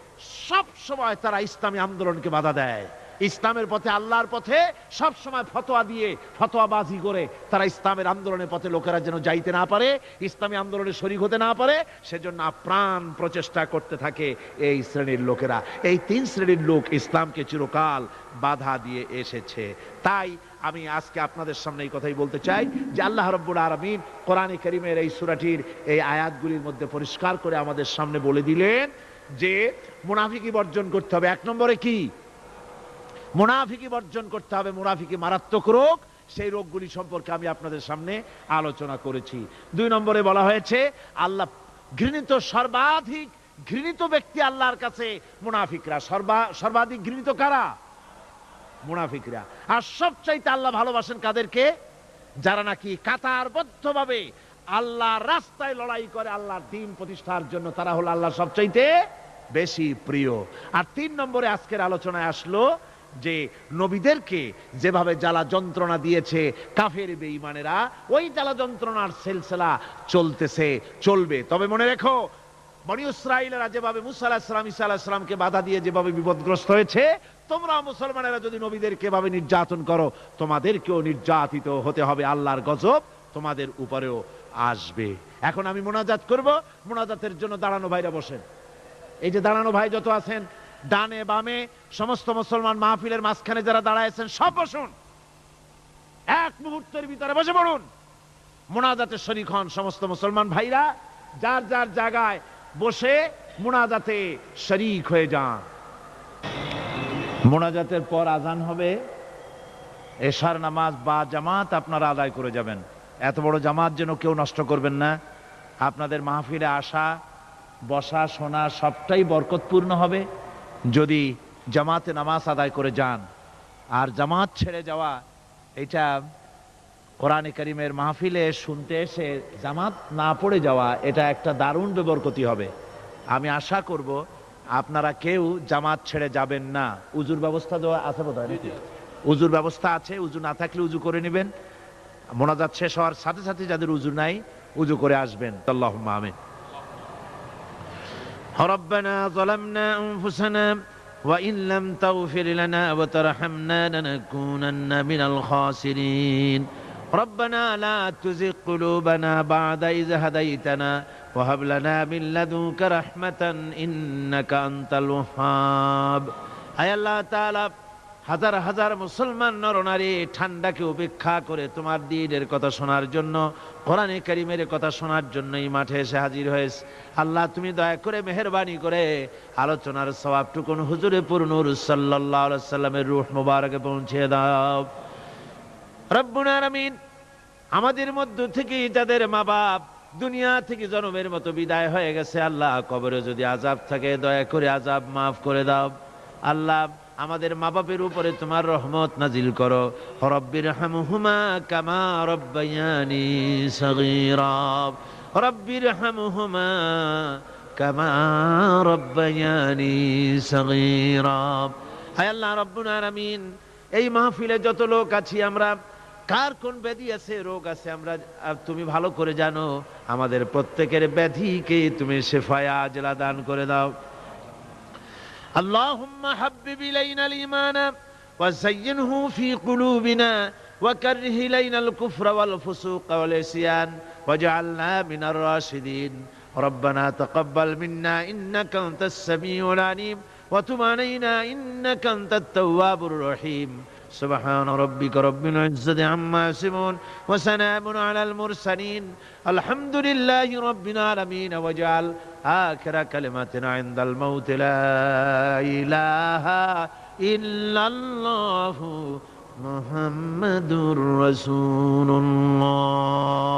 সব সময় তারা ইসলামী আন্দোলনকে বাধা দেয়। ইসলামের পথে, আল্লাহর পথে সব সময় ফতোয়া দিয়ে, ফতোয়াবাজি করে তারা ইসলামের আন্দোলনের পথে লোকেরা যেন যাইতে না পারে, ইসলামী আন্দোলনে শরীক হতে না পারে, সেজন্য আপ্রাণ প্রচেষ্টা করতে থাকে এই শ্রেণীর লোকেরা। এই তিন শ্রেণীর লোক ইসলামকে চিরকাল বাধা দিয়ে এসেছে। তাই আমি আজকে আপনাদের সামনে এই কথাই বলতে চাই যে আল্লাহ রাব্বুল আলামিন কোরআনে কারীমের এই সূরাটির এই আয়াতগুলির মধ্যে পরিষ্কার করে আমাদের সামনে বলে দিলেন যে মুনাফিকি বর্জন করতে হবে। এক নম্বরে কি? মুনাফিকি বর্জন করতে হবে। মুনাফিকি মারাত্মক রোগ, সেই রোগগুলি সম্পর্কে আমি আপনাদের সামনে আলোচনা করেছি। দুই নম্বরে বলা হয়েছে আল্লাহ ঘৃণিত, সর্বাধিক ঘৃণিত ব্যক্তি আল্লাহর কাছে মুনাফিকরা। সর্বাধিক ঘৃণিত কারা? মুনাফিকরা। আর সবচাইতে আল্লাহ ভালোবাসেন কাদেরকে? যারা নাকি কাতারবদ্ধভাবে আল্লাহর রাস্তায় লড়াই করে আল্লাহর দ্বীন প্রতিষ্ঠার জন্য, তারা হলো আল্লাহর সবচাইতে বেশি প্রিয়। আর তিন নম্বরে আজকের আলোচনায় আসলো যে নবীদেরকে যেভাবে জ্বালা যন্ত্রণা দিয়েছে কাফের বেঈমানেরা, ওই জ্বালা যন্ত্রণার সিলসিলা চলতেছে, চলবে। তবে মনে রেখো, বনী ইসরাঈলেরা যেভাবে মুসা আলাইহিস সালাম, ঈসা আলাইহিস সালামকে বাধা দিয়ে যেভাবে বিপদগ্রস্ত হয়েছে, তোমরা মুসলমানেরা যদি নবীদেরকে এভাবে নির্যাতন করো, তোমাদেরকেও নির্যাতিত হতে হবে। আল্লাহর গজব তোমাদের উপরেও আসবে। এখন আমি মোনাজাত করব। মোনাজাতের জন্য দাঁড়ানো ভাইরা বসেন। এই যে দাঁড়ানো ভাই যত আছেন, ডানে বামে সমস্ত মুসলমান মাহফিলের মাঝখানে যারা দাঁড়ায়ছেন সব বসুন। এক মুহূর্তের ভিতরে বসে পড়ুন, মোনাজাতে শরীক হন। সমস্ত মুসলমান ভাইরা যার যার জায়গায় বসে মোনাজাতে শরীক হয়ে যান। মোনাজাতের পর আজান হবে, এশার নামাজ বা জামাত আপনারা আদায় করে যাবেন। এত বড় জামাত যেন কেউ নষ্ট করবেন না। আপনাদের মাহফিলে আসা, বসা, শোনা সবটাই বরকতপূর্ণ হবে যদি জামাতে নামাজ আদায় করে যান। আর জামাত ছেড়ে যাওয়া, এটা কোরআনে কারীমের মাহফিলে শুনতে এসে জামাত না পড়ে যাওয়া, এটা একটা দারুণ বেবরকতি হবে। আমি আশা করব আপনারা কেউ জামাত ছেড়ে যাবেন না। উজুর ব্যবস্থা দেওয়া আছে বোধ হয় নাকি? উজুর ব্যবস্থা আছে, উজু না থাকলে উজু করে নেবেন। মোনাজাত শেষ হওয়ার সাথে সাথে যাদের উজু নাই, উজু করে আসবেন। আল্লাহুম্মা আমিন। ربنا ظلمنا أنفسنا وإن لم تغفر لنا وترحمنا لنكونن من الخاسرين ربنا لا تزغ قلوبنا بعد إذ هديتنا وهب لنا من لدنك رحمة إنك أنت الوهاب أي الله تعالى হাজার হাজার মুসলমান নরনারী ঠান্ডাকে উপেক্ষা করে তোমার দ্বীনের কথা শোনার জন্য, কোরআনে কারীমের কথা শোনার জন্য এই মাঠে এসে হাজির হয়েছে। আল্লাহ তুমি দয়া করে মেহেরবানি করে আলোচনার সওয়াবটুকুন হুজুরে পুর নূর সাল্লাল্লাহু আলাইহি সাল্লামের রূহ মুবারকে পৌঁছে দাও। রব্বুল আলামিন, আমাদের মধ্য থেকে যাদের মা বাপ দুনিয়া থেকে জন্মের মতো বিদায় হয়ে গেছে, আল্লাহ কবরে যদি আযাব থাকে দয়া করে আযাব মাফ করে দাও। আল্লাহ আমাদের মা বাপের উপরে তোমার রহমত নাজিল করো। রব্বিরহামহুমা কামা রব্বায়ানি সগীরা, রব্বিরহামহুমা কামা রব্বায়ানি সগীরা। হায় আল্লাহ রব্বুল আলামিন, এই মাহফিলে যত লোক আছি আমরা, কার কোন ব্যাধি আছে, রোগ আছে, আমরা তুমি ভালো করে জানো। আমাদের প্রত্যেকের ব্যাধিকে তুমি শিফায়ে আজলা দান করে দাও। اللهم حبب إلينا الإيمان وزينه في قلوبنا وكره إلينا الكفر والفسوق والعصيان واجعلنا من الراشدين ربنا تقبل منا إنك أنت السميع العليم وتب علينا إنك أنت التواب الرحيم سبحان ربك رب العزة عما يصفون وسلام على المرسلين الحمد لله رب العالمين واجعل آخر كلمتنا عند الموت لا إله إلا الله محمد رسول الله